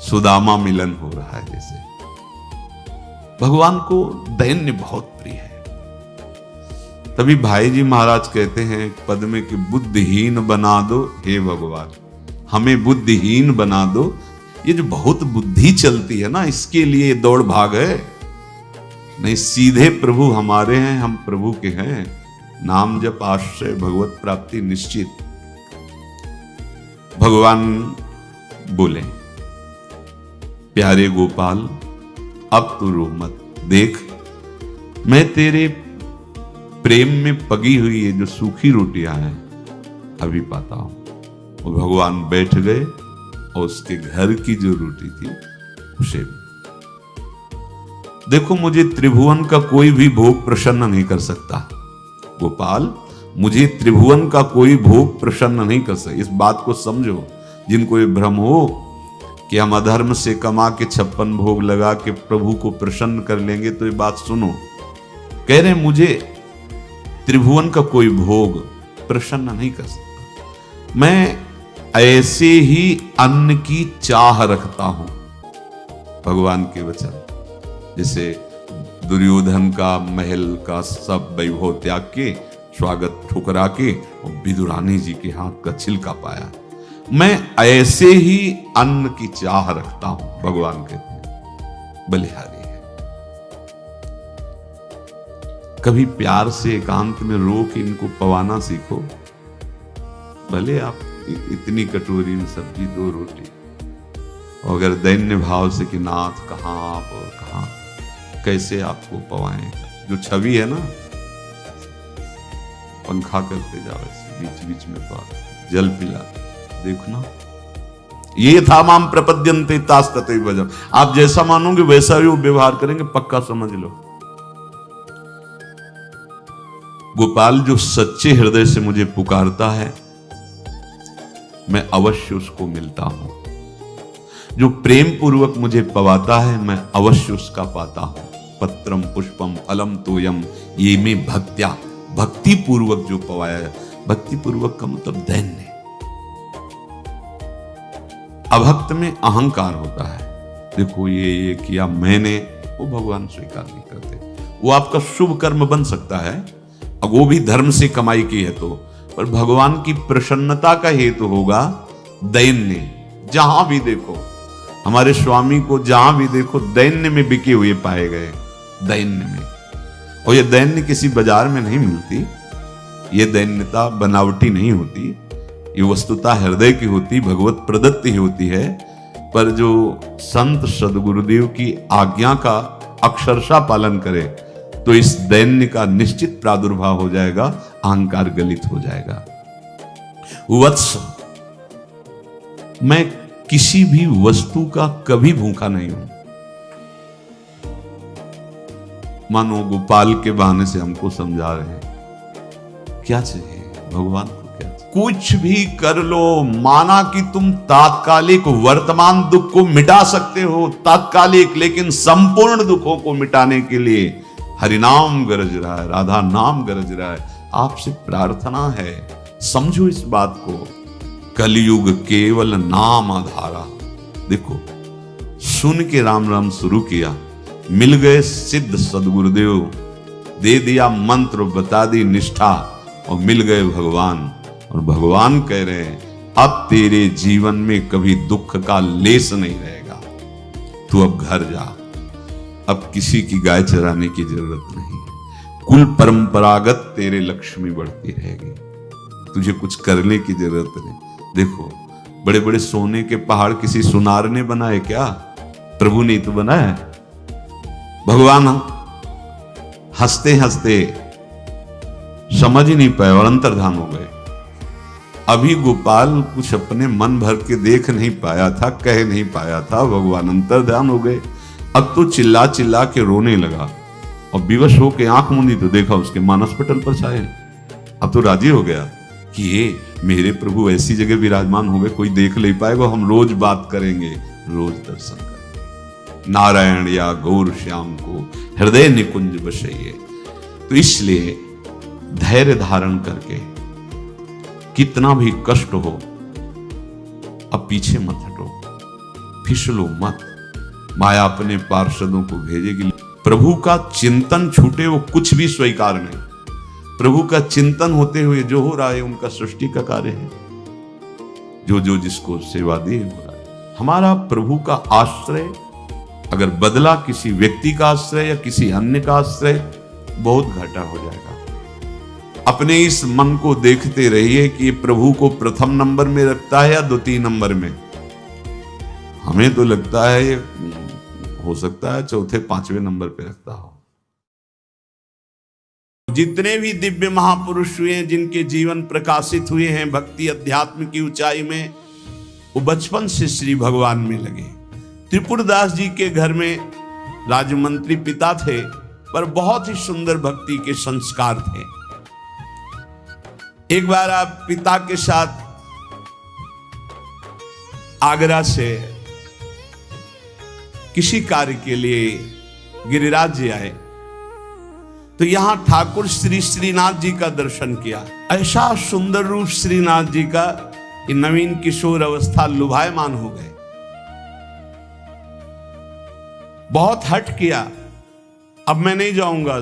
A: सुदामा मिलन हो रहा है जैसे। भगवान को दैन्य बहुत प्रिय है। तभी भाई जी महाराज कहते हैं पद में कि बुद्धिहीन बना दो हे भगवान, हमें बुद्धिहीन बना दो। ये जो बहुत बुद्धि चलती है ना, इसके लिए दौड़ भाग है। नहीं, सीधे प्रभु हमारे हैं, हम प्रभु के हैं। नाम जप आश्रय भगवत प्राप्ति निश्चित। भगवान बोले, प्यारे गोपाल अब तू रो मत, देख मैं तेरे प्रेम में पगी हुई ये जो सूखी रोटियां हैं अभी पाता हूं। और भगवान बैठ गए और उसके घर की जो रोटी थी उसे देखो, मुझे त्रिभुवन का कोई भी भोग प्रसन्न नहीं कर सकता। गोपाल, मुझे त्रिभुवन का कोई भोग प्रसन्न नहीं कर सकता। इस बात को समझो। जिनको ये भ्रम हो कि हम अधर्म से कमा के 56 भोग लगा के प्रभु को प्रसन्न कर लेंगे, तो ये बात सुनो। कह रहे मुझे त्रिभुवन का कोई भोग प्रसन्न नहीं कर सकता। मैं ऐसे ही अन्न की चाह रखता हूं। भगवान के वचन, जैसे दुर्योधन का महल का सब वैभव त्याग के, स्वागत ठुकरा के और विदुरानी जी के हाथ का छिलका पाया। मैं ऐसे ही अन्न की चाह रखता हूं। भगवान कहते हैं बलिहारी है। कभी प्यार से एकांत में रो के इनको पवाना सीखो। भले आप इतनी कटोरी में सब्जी, 2 रोटी, और अगर दैन्य भाव से कि नाथ कहां आप और कहां, कैसे आपको पवाएं। जो छवि है ना, पंखा करते जाओ ऐसे बीच बीच में पास जल पिला, देखो ना। ये था माम प्रपद्यन्ते तास्तते भजम। आप जैसा मानोगे वैसा ही वो व्यवहार करेंगे, पक्का समझ लो। गोपाल जो सच्चे हृदय से मुझे पुकारता है, मैं अवश्य उसको मिलता हूं। जो प्रेम पूर्वक मुझे पवाता है, मैं अवश्य उसका पाता हूं। पत्रम पुष्पम फलम तोयम ये में भक्त्या, भक्ति पूर्वक जो पवाया। भक्ति पूर्वक का मतलब दैन्य। अभक्त में अहंकार होता है। देखो ये किया मैंने, वो भगवान स्वीकार नहीं करते। वो आपका शुभ कर्म बन सकता है, अब वो भी धर्म से कमाई की है तो, पर भगवान की प्रसन्नता का हेतु होगा दैन्य। जहां भी देखो हमारे स्वामी को, जहां भी देखो दैन्य में बिके हुए पाए गए, दैन्य में। और ये दैन्य किसी बाजार में नहीं मिलती। ये दैन्यता बनावटी नहीं होती, ये वस्तुतः हृदय की होती, भगवत प्रदत्त ही होती है। पर जो संत सदगुरुदेव की आज्ञा का अक्षरशः पालन करे तो इस दैन्य का निश्चित प्रादुर्भाव हो जाएगा, अहंकार गलित हो जाएगा। वत्स, मैं किसी भी वस्तु का कभी भूखा नहीं हूं। मानो गोपाल के बहाने से हमको समझा रहे हैं क्या चाहिए भगवान को, क्या चाहिए? कुछ भी कर लो, माना कि तुम तात्कालिक वर्तमान दुख को मिटा सकते हो, तात्कालिक, लेकिन संपूर्ण दुखों को मिटाने के लिए हरिनाम गरज रहा है, राधा नाम गरज रहा है। आपसे प्रार्थना है, समझो इस बात को। कलयुग केवल नाम आधारा। देखो, सुन के राम राम शुरू किया, मिल गए सिद्ध सदगुरुदेव, दे दिया मंत्र, बता दी निष्ठा, और मिल गए भगवान। और भगवान कह रहे हैं अब तेरे जीवन में कभी दुख का लेस नहीं रहेगा। तू अब घर जा, अब किसी की गाय चराने की जरूरत नहीं। कुल परंपरागत तेरे लक्ष्मी बढ़ती रहेगी, तुझे कुछ करने की जरूरत नहीं। देखो, बड़े बड़े सोने के पहाड़ किसी सुनार ने बनाए क्या? प्रभु ने तो बनाया। भगवान हंसते हंसते समझ ही नहीं पाए और अंतर्धान हो गए। अभी गोपाल कुछ अपने मन भर के देख नहीं पाया था, कह नहीं पाया था, भगवान अंतर्धान हो गए। अब तो चिल्ला चिल्ला के रोने लगा और विवश होके आंख मूंदी तो देखा उसके मानस पटल पर छाए। अब तो राजी हो गया।
B: कि ये मेरे प्रभु ऐसी जगह विराजमान हो गए, कोई देख नहीं पाएगा, हम रोज बात करेंगे, रोज दर्शन करेंगे। नारायण या गौर श्याम को हृदय निकुंज बसइए। तो इसलिए धैर्य धारण करके कितना भी कष्ट हो, अब पीछे मत हटो, फिसलो मत। माया अपने पार्षदों को भेजेगी। प्रभु का चिंतन छूटे वो कुछ भी स्वीकार नहीं। प्रभु का चिंतन होते हुए जो हो रहा है उनका सृष्टि का कार्य है, जो जो जिसको सेवा दिए हो रहा है। हमारा प्रभु का आश्रय अगर बदला किसी व्यक्ति का आश्रय या किसी अन्य का आश्रय, बहुत घाटा हो जाएगा। अपने इस मन को देखते रहिए कि प्रभु को प्रथम नंबर में रखता है या द्वितीय नंबर में। हमें तो लगता है ये हो सकता है चौथे पांचवें नंबर पे रखता हो।
A: जितने भी दिव्य महापुरुष हुए हैं, जिनके जीवन प्रकाशित हुए हैं भक्ति अध्यात्म की ऊंचाई में, वो बचपन से श्री भगवान में लगे। त्रिपुरदास जी के घर में राजमंत्री पिता थे, पर बहुत ही सुंदर भक्ति के संस्कार थे। एक बार आप पिता के साथ आगरा से किसी कार्य के लिए गिरिराज जी आए, तो यहां ठाकुर श्री श्रीनाथ जी का दर्शन किया। ऐसा सुंदर रूप श्रीनाथ जी का कि नवीन किशोर अवस्था लुभायमान हो गए। बहुत हट किया, अब मैं नहीं जाऊंगा,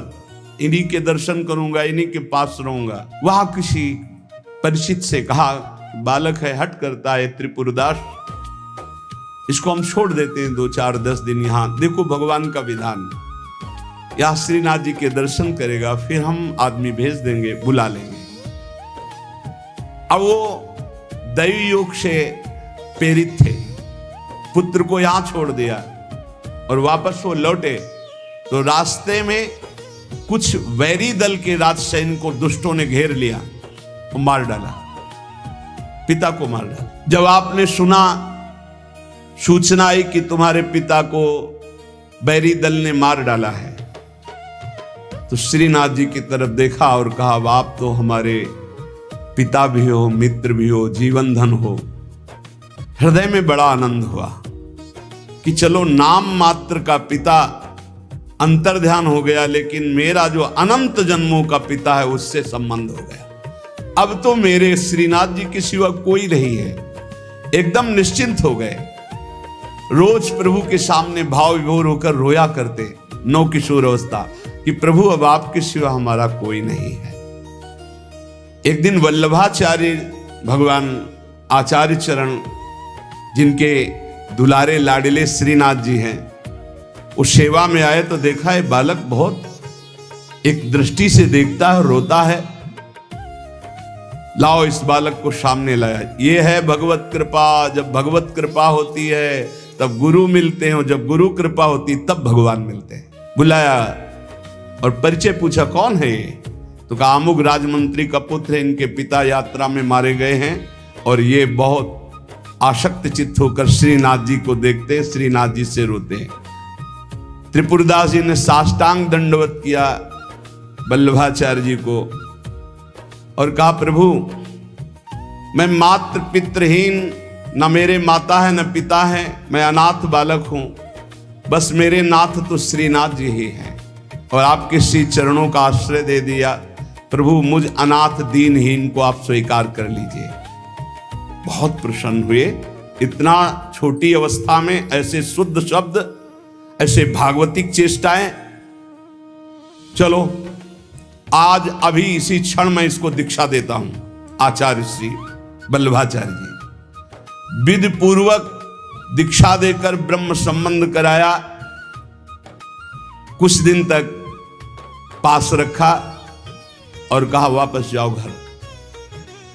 A: इन्हीं के दर्शन करूंगा, इन्हीं के पास रहूंगा। वहां किसी परिचित से कहा, बालक है, हट करता है त्रिपुरदास, इसको हम छोड़ देते हैं 2-4-10 दिन यहाँ। देखो भगवान का विधान, यहाँ श्रीनाथ जी के दर्शन करेगा, फिर हम आदमी भेज देंगे, बुला लेंगे। अब वो दैवी योग से प्रेरित थे, पुत्र को यहां छोड़ दिया और वापस वो लौटे तो रास्ते में कुछ वैरी दल के राज सैनिकों को दुष्टों ने घेर लिया, वो मार डाला, पिता को मार डाला। जब आपने सुना, सूचना आई कि तुम्हारे पिता को बैरी दल ने मार डाला है, तो श्रीनाथ जी की तरफ देखा और कहा, आप तो हमारे पिता भी हो, मित्र भी हो, जीवन धन हो। हृदय में बड़ा आनंद हुआ कि चलो नाम मात्र का पिता अंतर्ध्यान हो गया, लेकिन मेरा जो अनंत जन्मों का पिता है उससे संबंध हो गया। अब तो मेरे श्रीनाथ जी के सिवा कोई नहीं है। एकदम निश्चिंत हो गए। रोज प्रभु के सामने भाव विभोर होकर रोया करते, नौ किशोर अवस्था, कि प्रभु अब आपके सिवा हमारा कोई नहीं है। एक दिन वल्लभाचार्य भगवान आचार्य चरण, जिनके दुलारे लाडिले श्रीनाथ जी हैं, उस सेवा में आए तो देखा है बालक बहुत एक दृष्टि से देखता है, रोता है। लाओ इस बालक को सामने लाया। ये है भगवत कृपा। जब भगवत कृपा होती है तब गुरु मिलते हैं, जब गुरु कृपा होती तब भगवान मिलते हैं। बुलाया और परिचय पूछा, कौन है ये? तो कहा, अमुक राजमंत्री का पुत्र है, इनके पिता यात्रा में मारे गए हैं और ये बहुत आसक्त चित्त होकर श्रीनाथ जी को देखते, श्रीनाथ जी से रोते हैं। त्रिपुरदास जी ने साष्टांग दंडवत किया वल्लभाचार्य जी को और कहा, प्रभु मैं मात्र पितृहीन, न मेरे माता है न पिता है, मैं अनाथ बालक हूं, बस मेरे नाथ तो श्रीनाथ जी ही हैं और आपके श्री चरणों का आश्रय दे दिया। प्रभु मुझ अनाथ दीनहीन को आप स्वीकार कर लीजिए। बहुत प्रसन्न हुए। इतना छोटी अवस्था में ऐसे शुद्ध शब्द, ऐसे भागवतिक चेष्टाएं। चलो आज अभी इसी क्षण मैं इसको दीक्षा देता हूं। आचार्य श्री वल्लभाचार्य जी विधि पूर्वक दीक्षा देकर ब्रह्म संबंध कराया। कुछ दिन तक पास रखा और कहा, वापस जाओ घर।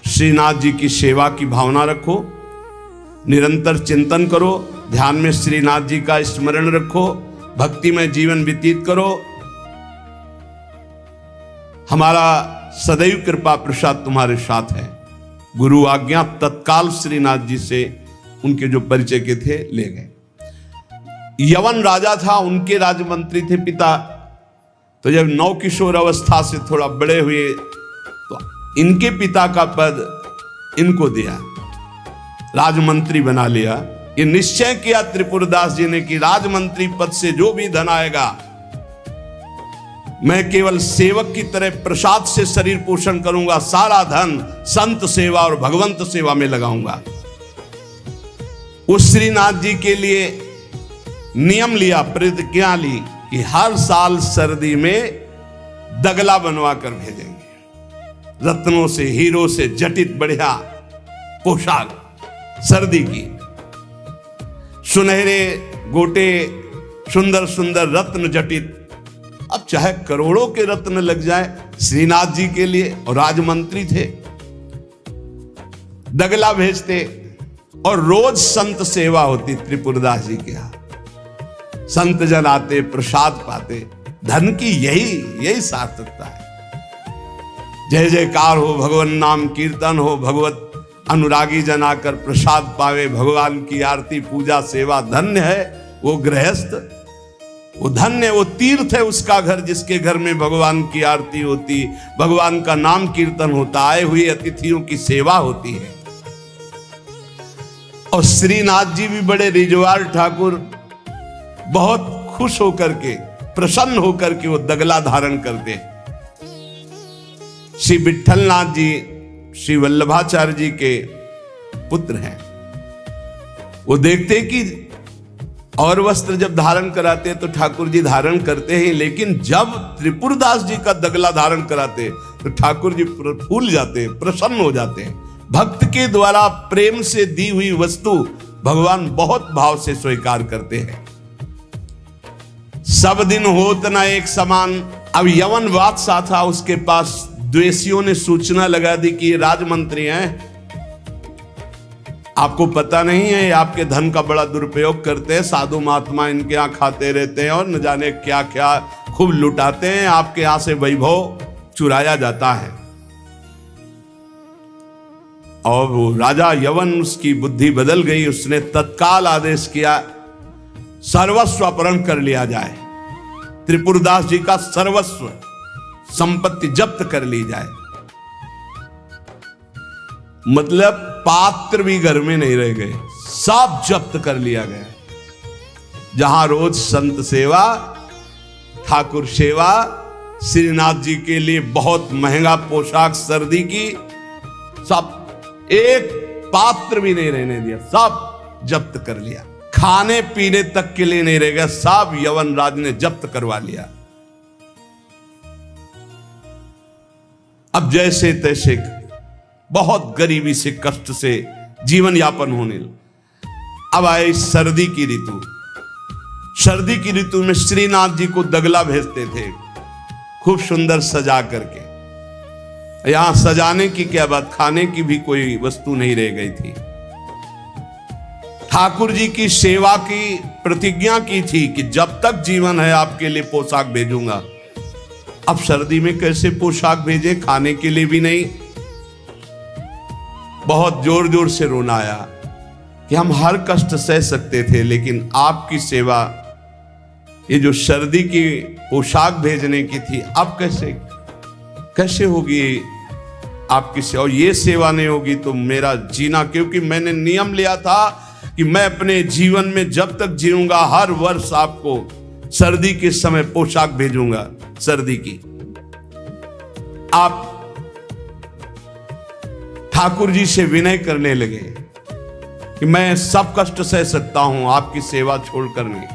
A: श्रीनाथ जी की सेवा की भावना रखो, निरंतर चिंतन करो, ध्यान में श्रीनाथ जी का स्मरण रखो, भक्ति में जीवन व्यतीत करो। हमारा सदैव कृपा प्रसाद तुम्हारे साथ है। गुरु आज्ञा तत्काल श्रीनाथ जी से उनके जो परिचय के थे ले गए। यवन राजा था, उनके राजमंत्री थे पिता। तो जब नौ किशोर अवस्था से थोड़ा बड़े हुए तो इनके पिता का पद इनको दिया, राजमंत्री बना लिया। ये निश्चय किया त्रिपुरदास जी ने कि राजमंत्री पद से जो भी धन आएगा मैं केवल सेवक की तरह प्रसाद से शरीर पोषण करूंगा, सारा धन संत सेवा और भगवंत सेवा में लगाऊंगा। उस श्रीनाथ जी के लिए नियम लिया, प्रतिज्ञा ली कि हर साल सर्दी में दगला बनवा कर भेजेंगे, रत्नों से हीरो से जटित बढ़िया पोशाक सर्दी की, सुनहरे गोटे सुंदर सुंदर रत्न जटित। अब चाहे करोड़ों के रत्न लग जाए श्रीनाथ जी के लिए, और राजमंत्री थे, दगला भेजते और रोज संत सेवा होती त्रिपुरदास जी के यहां। संत जन आते, प्रसाद पाते। धन की यही सार्थकता है। जय जयकार हो, भगवान नाम कीर्तन हो, भगवत अनुरागी जन आकर प्रसाद पावे, भगवान की आरती पूजा सेवा। धन्य है वो गृहस्थ, वो धन्य, वो तीर्थ है उसका घर जिसके घर में भगवान की आरती होती, भगवान का नाम कीर्तन होता, आए हुए अतिथियों की सेवा होती है। और श्रीनाथ जी भी बड़े रिजवार ठाकुर, बहुत खुश होकर के, प्रसन्न होकर के वो दगला धारण करते। श्री विठलनाथ जी श्री वल्लभाचार्य जी के पुत्र हैं। वो देखते कि और वस्त्र जब धारण कराते तो ठाकुर जी धारण करते हैं, लेकिन जब त्रिपुरदास जी का दगला धारण कराते तो ठाकुर जी फूल जाते, प्रसन्न हो जाते हैं। भक्त के द्वारा प्रेम से दी हुई वस्तु भगवान बहुत भाव से स्वीकार करते हैं। सब दिन होत न एक समान। अब यवन बादशाह था, उसके पास द्वेषियों ने सूचना लगा दी कि ये राजमंत्री हैं, आपको पता नहीं है, ये आपके धन का बड़ा दुरुपयोग करते हैं, साधु महात्मा इनके यहाँ खाते रहते हैं और न जाने क्या क्या खूब लुटाते हैं, आपके यहाँ से वैभव चुराया जाता है। और वो राजा यवन, उसकी बुद्धि बदल गई, उसने तत्काल आदेश किया सर्वस्व अपहरण कर लिया जाए, त्रिपुरदास जी का सर्वस्व संपत्ति जब्त कर ली जाए। मतलब पात्र भी घर में नहीं रह गए, सब जब्त कर लिया गया। जहां रोज संत सेवा, ठाकुर सेवा, श्रीनाथ जी के लिए बहुत महंगा पोशाक सर्दी की, सब एक पात्र भी नहीं रहने दिया, सब जब्त कर लिया। खाने पीने तक के लिए नहीं रह गया, सब यवन राज ने जब्त करवा लिया। अब जैसे तैसे बहुत गरीबी से, कष्ट से जीवन यापन होने लगा। अब आए सर्दी की ऋतु। सर्दी की ऋतु में श्रीनाथ जी को दगला भेजते थे, खूब सुंदर सजा करके। यहां सजाने की क्या बात, खाने की भी कोई वस्तु नहीं रह गई थी। ठाकुर जी की सेवा की प्रतिज्ञा की थी कि जब तक जीवन है आपके लिए पोशाक भेजूंगा। अब सर्दी में कैसे पोशाक भेजे, खाने के लिए भी नहीं। बहुत जोर जोर से रोना आया कि हम हर कष्ट सह सकते थे, लेकिन आपकी सेवा, ये जो सर्दी की पोशाक भेजने की थी, अब कैसे होगी आपकी सेवा। और ये सेवा नहीं होगी तो मेरा जीना, क्योंकि मैंने नियम लिया था कि मैं अपने जीवन में जब तक जीऊंगा हर वर्ष आपको सर्दी के समय पोशाक भेजूंगा सर्दी की। आप ठाकुर जी से विनय करने लगे कि मैं सब कष्ट सह सकता हूं, आपकी सेवा छोड़कर नहीं।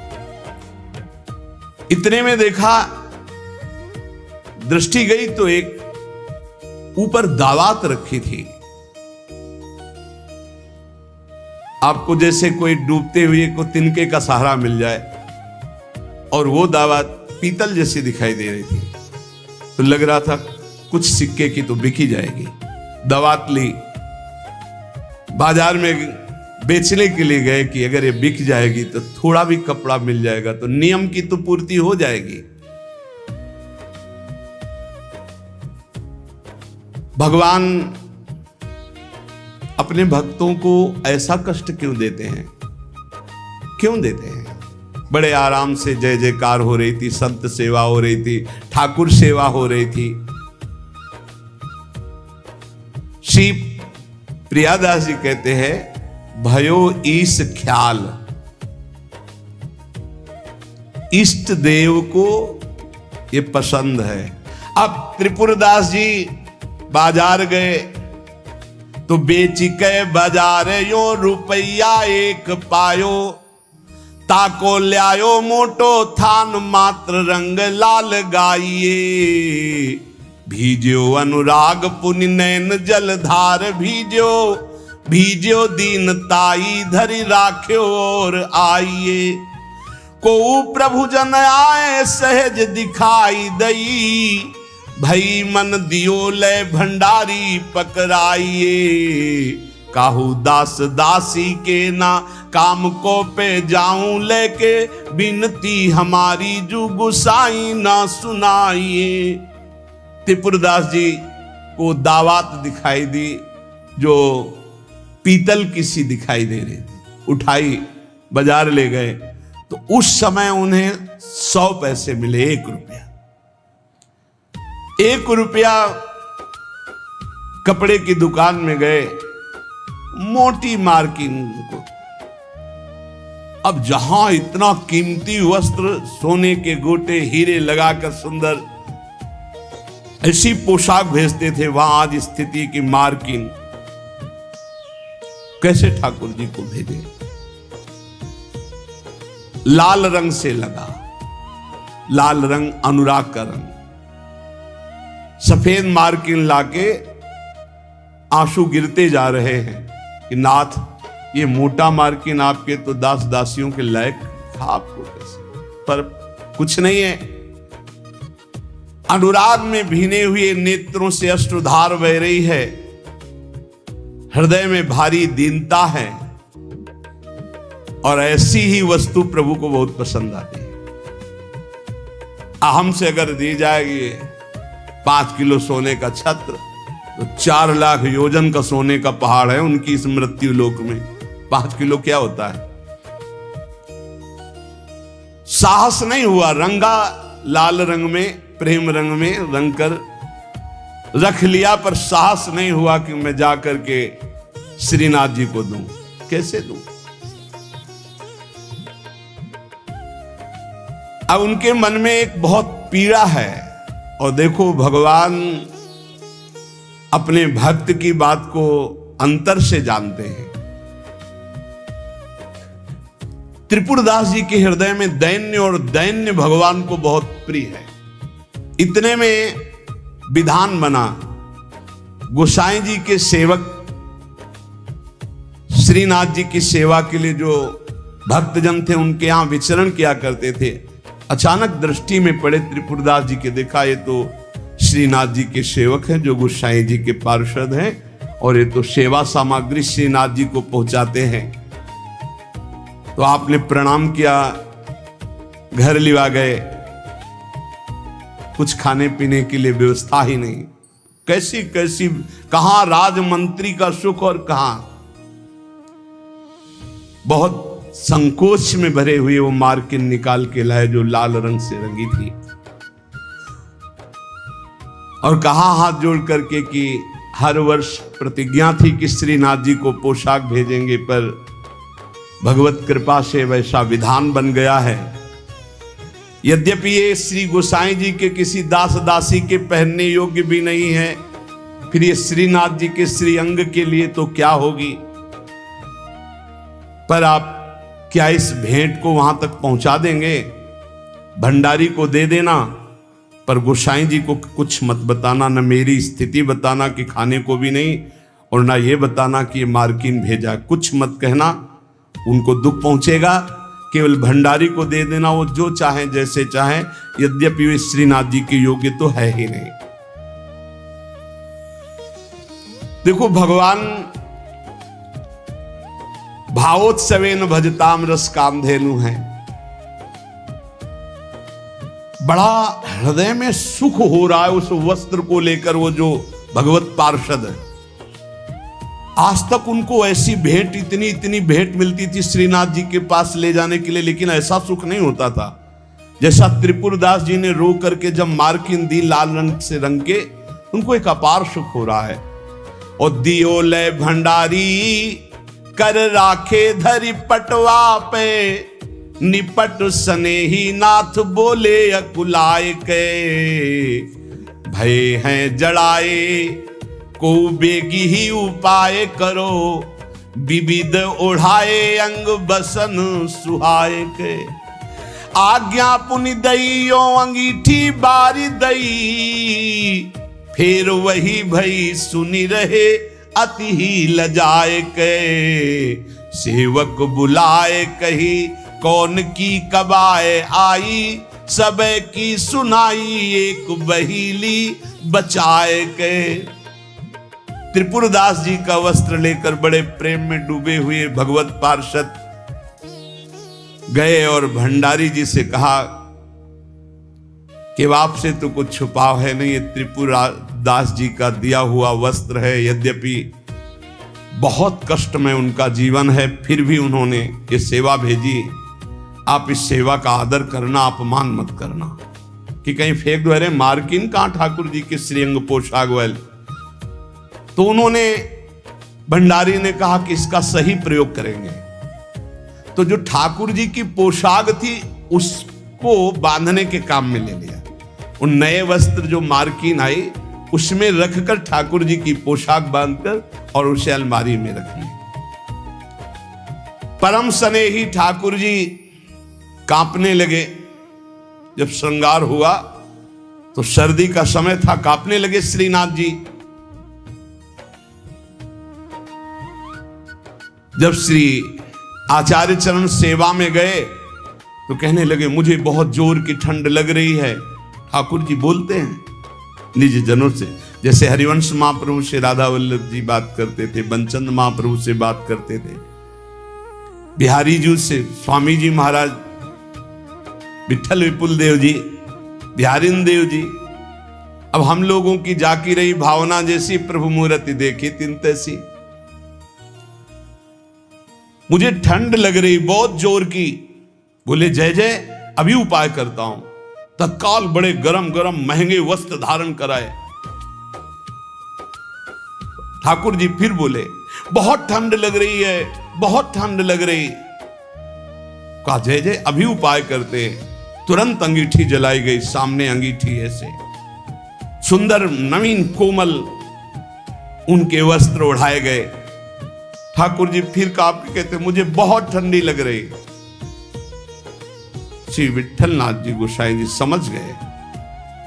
A: इतने में देखा, दृष्टि गई तो एक ऊपर दावात रखी थी। आपको जैसे कोई डूबते हुए को तिनके का सहारा मिल जाए, और वो दावत पीतल जैसी दिखाई दे रही थी, तो लग रहा था कुछ सिक्के की तो बिकी जाएगी। दावत ली, बाजार में बेचने के लिए गए कि अगर ये बिक जाएगी तो थोड़ा भी कपड़ा मिल जाएगा तो नियम की तो पूर्ति हो जाएगी। भगवान अपने भक्तों को ऐसा कष्ट क्यों देते हैं, क्यों देते हैं? बड़े आराम से जय जयकार हो रही थी, संत सेवा हो रही थी, ठाकुर सेवा हो रही थी। श्री प्रियादास जी कहते हैं, भयो ईश ख्याल, इष्ट देव को ये पसंद है। अब त्रिपुरदास जी बाजार गए तो बेची के बाजार यो रुपया एक पायो, ताको ल्यायो मोटो थान मात्र रंग लाल गाइए, भीजो अनुराग पुनि नैन जलधार भीजो, भीजो दीन ताई धरि राख्यो और आइए, को प्रभु जन आए सहज दिखाई दई, भई मन दियो ले भंडारी पकड़ाइए, काहू दास दासी के ना काम को पे जाऊं लेके, बिनती हमारी जू गुसाई ना सुनाइए। त्रिपुरदास जी को दावत दिखाई दी जो पीतल की सी दिखाई दे रही थी, उठाई बाजार ले गए तो उस समय उन्हें 100 पैसे मिले, 1 रुपया। 1 रुपया कपड़े की दुकान में गए, मोटी मार्किंग को। अब जहां इतना कीमती वस्त्र, सोने के गोटे हीरे लगाकर सुंदर ऐसी पोशाक भेजते थे, वहां आज स्थिति की मार्किंग कैसे ठाकुर जी को भेजे? लाल रंग से लगा, लाल रंग अनुराग का रंग, सफेद मार्किन लाके आंसू गिरते जा रहे हैं कि नाथ ये मोटा मार्किन आपके तो दास दासियों के लायक था, आपको कैसे? पर कुछ नहीं है, अनुराग में भीने हुए नेत्रों से अश्रुधार बह रही है, हृदय में भारी दीनता है, और ऐसी ही वस्तु प्रभु को बहुत पसंद आती है। हमसे अगर दी जाएगी 5 किलो सोने का छत्र, तो 4 लाख योजन का सोने का पहाड़ है उनकी इस मृत्यु लोक में। 5 किलो क्या होता है? साहस नहीं हुआ, रंगा लाल रंग में, प्रेम रंग में रंग कर रख लिया, पर साहस नहीं हुआ कि मैं जाकर के श्रीनाथ जी को दूं। कैसे दूं? अब उनके मन में एक बहुत पीड़ा है, और देखो भगवान अपने भक्त की बात को अंतर से जानते हैं। त्रिपुरदास जी के हृदय में दैन्य, और दैन्य भगवान को बहुत प्रिय है। इतने में विधान बना, गोसाई जी के सेवक श्रीनाथ जी की सेवा के लिए जो भक्तजन थे उनके यहां विचरण किया करते थे, अचानक दृष्टि में पड़े त्रिपुरदास जी के। देखा ये तो श्रीनाथ जी के सेवक हैं जो गोसाई जी के पार्षद हैं, और ये तो सेवा सामग्री श्रीनाथ जी को पहुंचाते हैं। तो आपने प्रणाम किया, घर लिवा गए, कुछ खाने पीने के लिए व्यवस्था ही नहीं। कैसी कैसी, कहां राजमंत्री का सुख और कहां, बहुत संकोच में भरे हुए वो मार्किन निकाल के लाए जो लाल रंग से रंगी थी, और कहा हाथ जोड़ करके कि हर वर्ष प्रतिज्ञा थी कि श्रीनाथ जी को पोशाक भेजेंगे, पर भगवत कृपा से वैसा विधान बन गया है। यद्यपि ये श्री गोसाई जी के किसी दास दासी के पहनने योग्य भी नहीं है, फिर ये श्रीनाथ जी के श्री अंग के लिए तो क्या होगी। पर आप क्या इस भेंट को वहां तक पहुंचा देंगे? भंडारी को दे देना, पर गोसाई जी को कुछ मत बताना, न मेरी स्थिति बताना कि खाने को भी नहीं, और ना ये बताना कि ये मार्किन भेजा, कुछ मत कहना, उनको दुख पहुंचेगा। केवल भंडारी को दे देना, वो जो चाहे जैसे चाहे, यद्यपि वे श्रीनाथ जी के योग्य तो है ही नहीं। देखो भगवान भावोत्सवेन भजताम रस कामधेनु है। बड़ा हृदय में सुख हो रहा है उस वस्त्र को लेकर, वो जो भगवत पार्षद है। आज तक उनको ऐसी भेंट, इतनी इतनी भेंट मिलती थी श्रीनाथ जी के पास ले जाने के लिए, लेकिन ऐसा सुख नहीं होता था जैसा त्रिपुरदास जी ने रो करके जब मार्किन दी लाल रंग से रंग के, उनको एक अपार सुख हो रहा है। और दियो ले भंडारी कर राखे धरी पटवा पे, निपट स्नेही नाथ बोले अकुलाय के, भय हैं जड़ाए को बेगी ही उपाय करो, विविध ओढ़ाए अंग बसन सुहाय के, आज्ञा पुनि दइयो अंगीठी बारी दई, फिर वही भई सुनी रहे अति ही लजाए के, सेवक बुलाए कही कौन की कबाए आई, सब की सुनाई एक बहीली बचाए के। त्रिपुरदास जी का वस्त्र लेकर बड़े प्रेम में डूबे हुए भगवत पार्षद गए और भंडारी जी से कहा कि आपसे तो कुछ छुपाव है नहीं, ये त्रिपुरदास जी का दिया हुआ वस्त्र है, यद्यपि बहुत कष्ट में उनका जीवन है, फिर भी उन्होंने ये सेवा भेजी, आप इस सेवा का आदर करना, अपमान मत करना कि कहीं फेंक दो, अरे मार्किन कहां ठाकुर जी के श्रीअंग पोशाक वाले। तो उन्होंने, भंडारी ने कहा कि इसका सही प्रयोग करेंगे। तो जो ठाकुर जी की पोशाक थी उसको बांधने के काम में ले लिया, उन नए वस्त्र जो मार्किन आई उसमें रखकर ठाकुर जी की पोशाक बांधकर और उसे अलमारी में रख ली। परम स्नेही ठाकुर जी कांपने लगे। जब श्रृंगार हुआ तो सर्दी का समय था, कांपने लगे श्रीनाथ जी। जब श्री आचार्य चरण सेवा में गए तो कहने लगे मुझे बहुत जोर की ठंड लग रही है। ठाकुर जी बोलते हैं निज जनों से, जैसे हरिवंश महाप्रभु से राधा वल्लभ जी बात करते थे, बंचंद महाप्रभु से बात करते थे, बिहारी जी से स्वामी जी महाराज, विठल विपुल देव जी, बिहारिन देव जी। अब हम लोगों की जाकी रही भावना जैसी, प्रभु मूर्ति देखी तिन तैसी। मुझे ठंड लग रही बहुत जोर की। बोले जय जय, अभी उपाय करता हूं। तत्काल बड़े गरम गरम महंगे वस्त्र धारण कराए। ठाकुर जी फिर बोले बहुत ठंड लग रही है, बहुत ठंड लग रही। कहा जय जय, अभी उपाय करते। तुरंत अंगीठी जलाई गई, सामने अंगीठी ऐसे सुंदर नवीन कोमल उनके वस्त्र उड़ाए गए। ठाकुर जी फिर कांप के कहते मुझे बहुत ठंडी लग रही। श्री विठलनाथ जी गोसाई जी समझ गए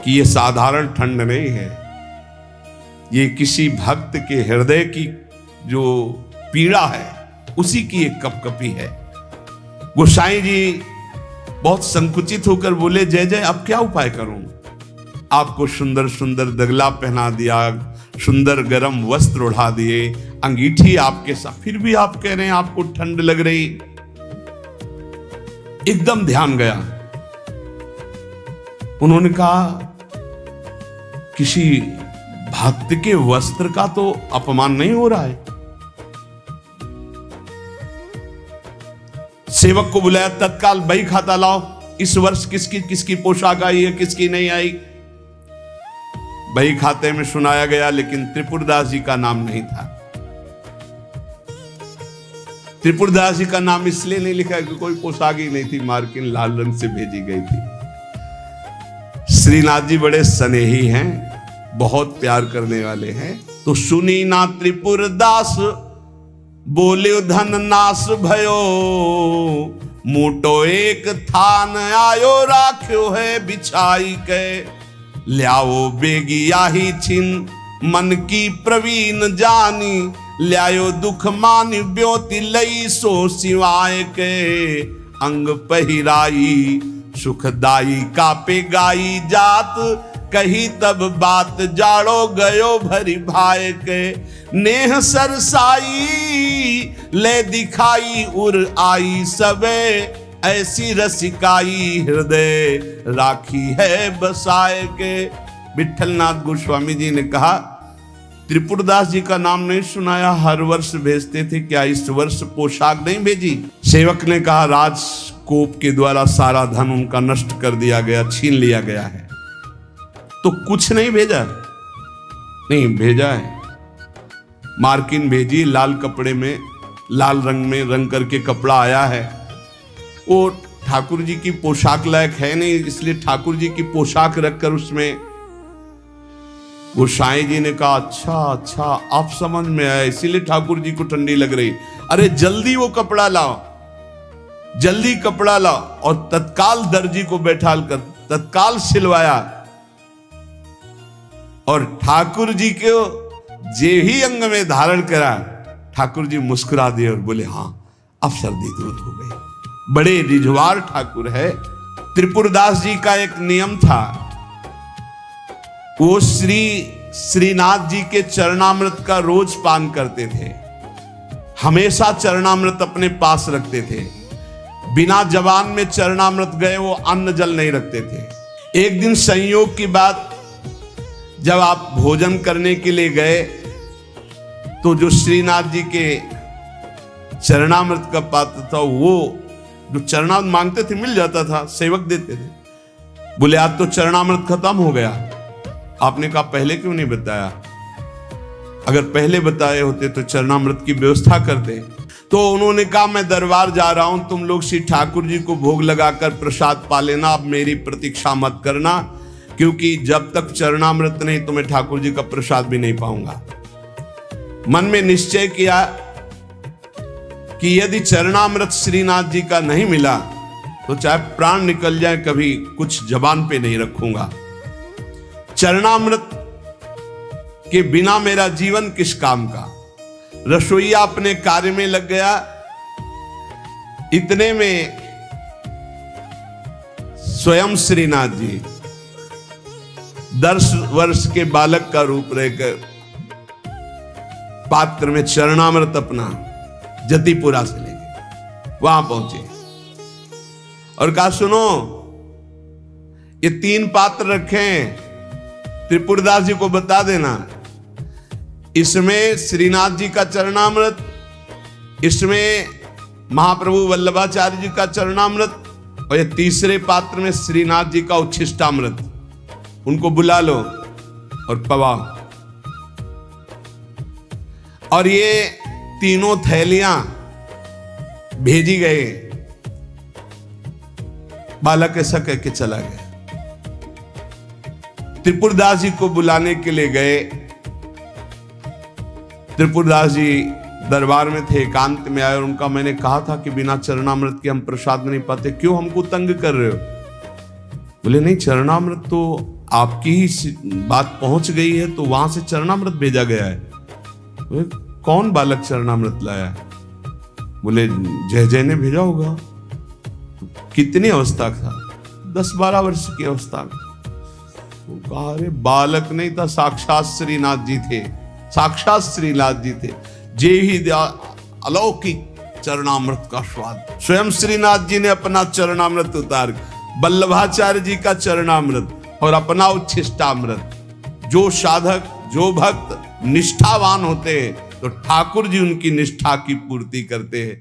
A: कि यह साधारण ठंड नहीं है, ये किसी भक्त के हृदय की जो पीड़ा है उसी की एक कपकपी है। गोसाई जी बहुत संकुचित होकर बोले जय जय, अब क्या उपाय करूं? आपको सुंदर सुंदर दगला पहना दिया, सुंदर गरम वस्त्र उड़ा दिए, अंगीठी आपके साथ, फिर भी आप कह रहे हैं आपको ठंड लग रही। एकदम ध्यान गया। उन्होंने कहा किसी भक्त के वस्त्र का तो अपमान नहीं हो रहा है। सेवक को बुलाया, तत्काल बही खाता लाओ, इस वर्ष किसकी किसकी पोशाक आई है, किसकी नहीं आई। बही खाते में सुनाया गया, लेकिन त्रिपुरदास जी का नाम नहीं था। त्रिपुरदास जी का नाम इसलिए नहीं लिखा कि कोई पोशाक ही नहीं थी, मार्किन लाल रंग से भेजी गई थी। श्रीनाथ जी बड़े स्नेही हैं, बहुत प्यार करने वाले हैं। तो सुनी ना त्रिपुरदास बोले धन नाश भयो, मोटो एक थान आयो राख्यो है बिछाई के, ल्याओ बेगी आही छिन मन की प्रवीण जानी, ल्यायो दुख मान ब्योति लई सो सिवाय के, अंग पहिराई सुखदाई कापे गाई जात, कही तब बात जाड़ो गयो भरी भाई के, नेह सरसाई ले दिखाई उर आई सबे, ऐसी रसिकाई हृदय राखी है बसाए के। विठलनाथ गोस्वामी जी ने कहा त्रिपुरदास जी का नाम नहीं सुनाया, हर वर्ष भेजते थे, क्या इस वर्ष पोशाक नहीं भेजी? सेवक ने कहा राजकोप के द्वारा सारा धन उनका नष्ट कर दिया गया, छीन लिया गया है, तो कुछ नहीं भेजा? नहीं भेजा है। मार्किन भेजी, लाल कपड़े में, लाल रंग में रंग करके कपड़ा आया है। वो ठाकुर जी की पोशाक लायक है नहीं, इसलिए ठाकुर जी की पोशाक रखकर उसमें गोसाई जी ने कहा अच्छा अच्छा आप समझ में आया, इसीलिए ठाकुर जी को ठंडी लग रही। अरे जल्दी वो कपड़ा लाओ, जल्दी कपड़ा लाओ। और तत्काल दर्जी को बैठाल कर तत्काल सिलवाया। और ठाकुर जी को जे ही अंग में धारण करा, ठाकुर जी मुस्कुरा दिए और बोले हाँ अब सर्दी दूर हो गई। बड़े रिझवार ठाकुर है। त्रिपुरदास जी का एक नियम था, वो श्रीनाथ जी के चरणामृत का रोज पान करते थे, हमेशा चरणामृत अपने पास रखते थे। बिना जबान में चरणामृत गए वो अन्न जल नहीं रखते थे। एक दिन संयोग की बात, जब आप भोजन करने के लिए गए तो जो श्रीनाथ जी के चरणामृत का पात्र था, वो जो चरणामृत मांगते थे मिल जाता था, सेवक देते थे। बोले आज तो चरणामृत खत्म हो गया। आपने कहा पहले क्यों नहीं बताया? अगर पहले बताए होते तो चरणामृत की व्यवस्था करते। तो उन्होंने कहा मैं दरबार जा रहा हूं, तुम लोग श्री ठाकुर जी को भोग लगाकर प्रसाद पा लेना, अब मेरी प्रतीक्षा मत करना, क्योंकि जब तक चरणामृत नहीं तो मैं ठाकुर जी का प्रसाद भी नहीं पाऊंगा। मन में निश्चय किया कि यदि चरणामृत श्रीनाथ जी का नहीं मिला तो चाहे प्राण निकल जाए कभी कुछ जबान पे नहीं रखूंगा। चरणामृत के बिना मेरा जीवन किस काम का। रसोईया अपने कार्य में लग गया। इतने में स्वयं श्रीनाथ जी 10 वर्ष के बालक का रूप रहकर पात्र में चरणामृत अपना जतिपुरा से लेके वहां पहुंचे और कहा सुनो ये 3 पात्र रखे, त्रिपुरदास जी को बता देना, इसमें श्रीनाथ जी का चरणामृत, इसमें महाप्रभु वल्लभाचार्य जी का चरणामृत, और ये तीसरे पात्र में श्रीनाथ जी का उच्छिष्टामृत। उनको बुला लो और पवाओ। और ये तीनों थैलियां भेजी गए। बालक ऐसा कह के चला गया। त्रिपुरदास जी को बुलाने के लिए गए। त्रिपुरदास जी दरबार में थे, एकांत में आए और उनका मैंने कहा था कि बिना चरणामृत के हम प्रसाद नहीं पाते, क्यों हमको तंग कर रहे हो? बोले नहीं, चरणामृत तो आपकी ही बात पहुंच गई है तो वहां से चरणामृत भेजा गया है। बोले कौन बालक चरणामृत लाया? बोले जय जय ने भेजा होगा। कितनी अवस्था था? 10-12 वर्ष की अवस्था में। तो कहा अरे बालक नहीं था, साक्षात श्रीनाथ जी थे, साक्षात श्रीनाथ जी थे। जे ही अलौकिक चरणामृत का स्वाद। स्वयं श्रीनाथ जी ने अपना चरणामृत उतार, वल्लभाचार्य जी का चरणामृत और अपना उच्छिष्टामृत। जो साधक, जो भक्त निष्ठावान होते हैं तो ठाकुर जी उनकी निष्ठा की पूर्ति करते हैं।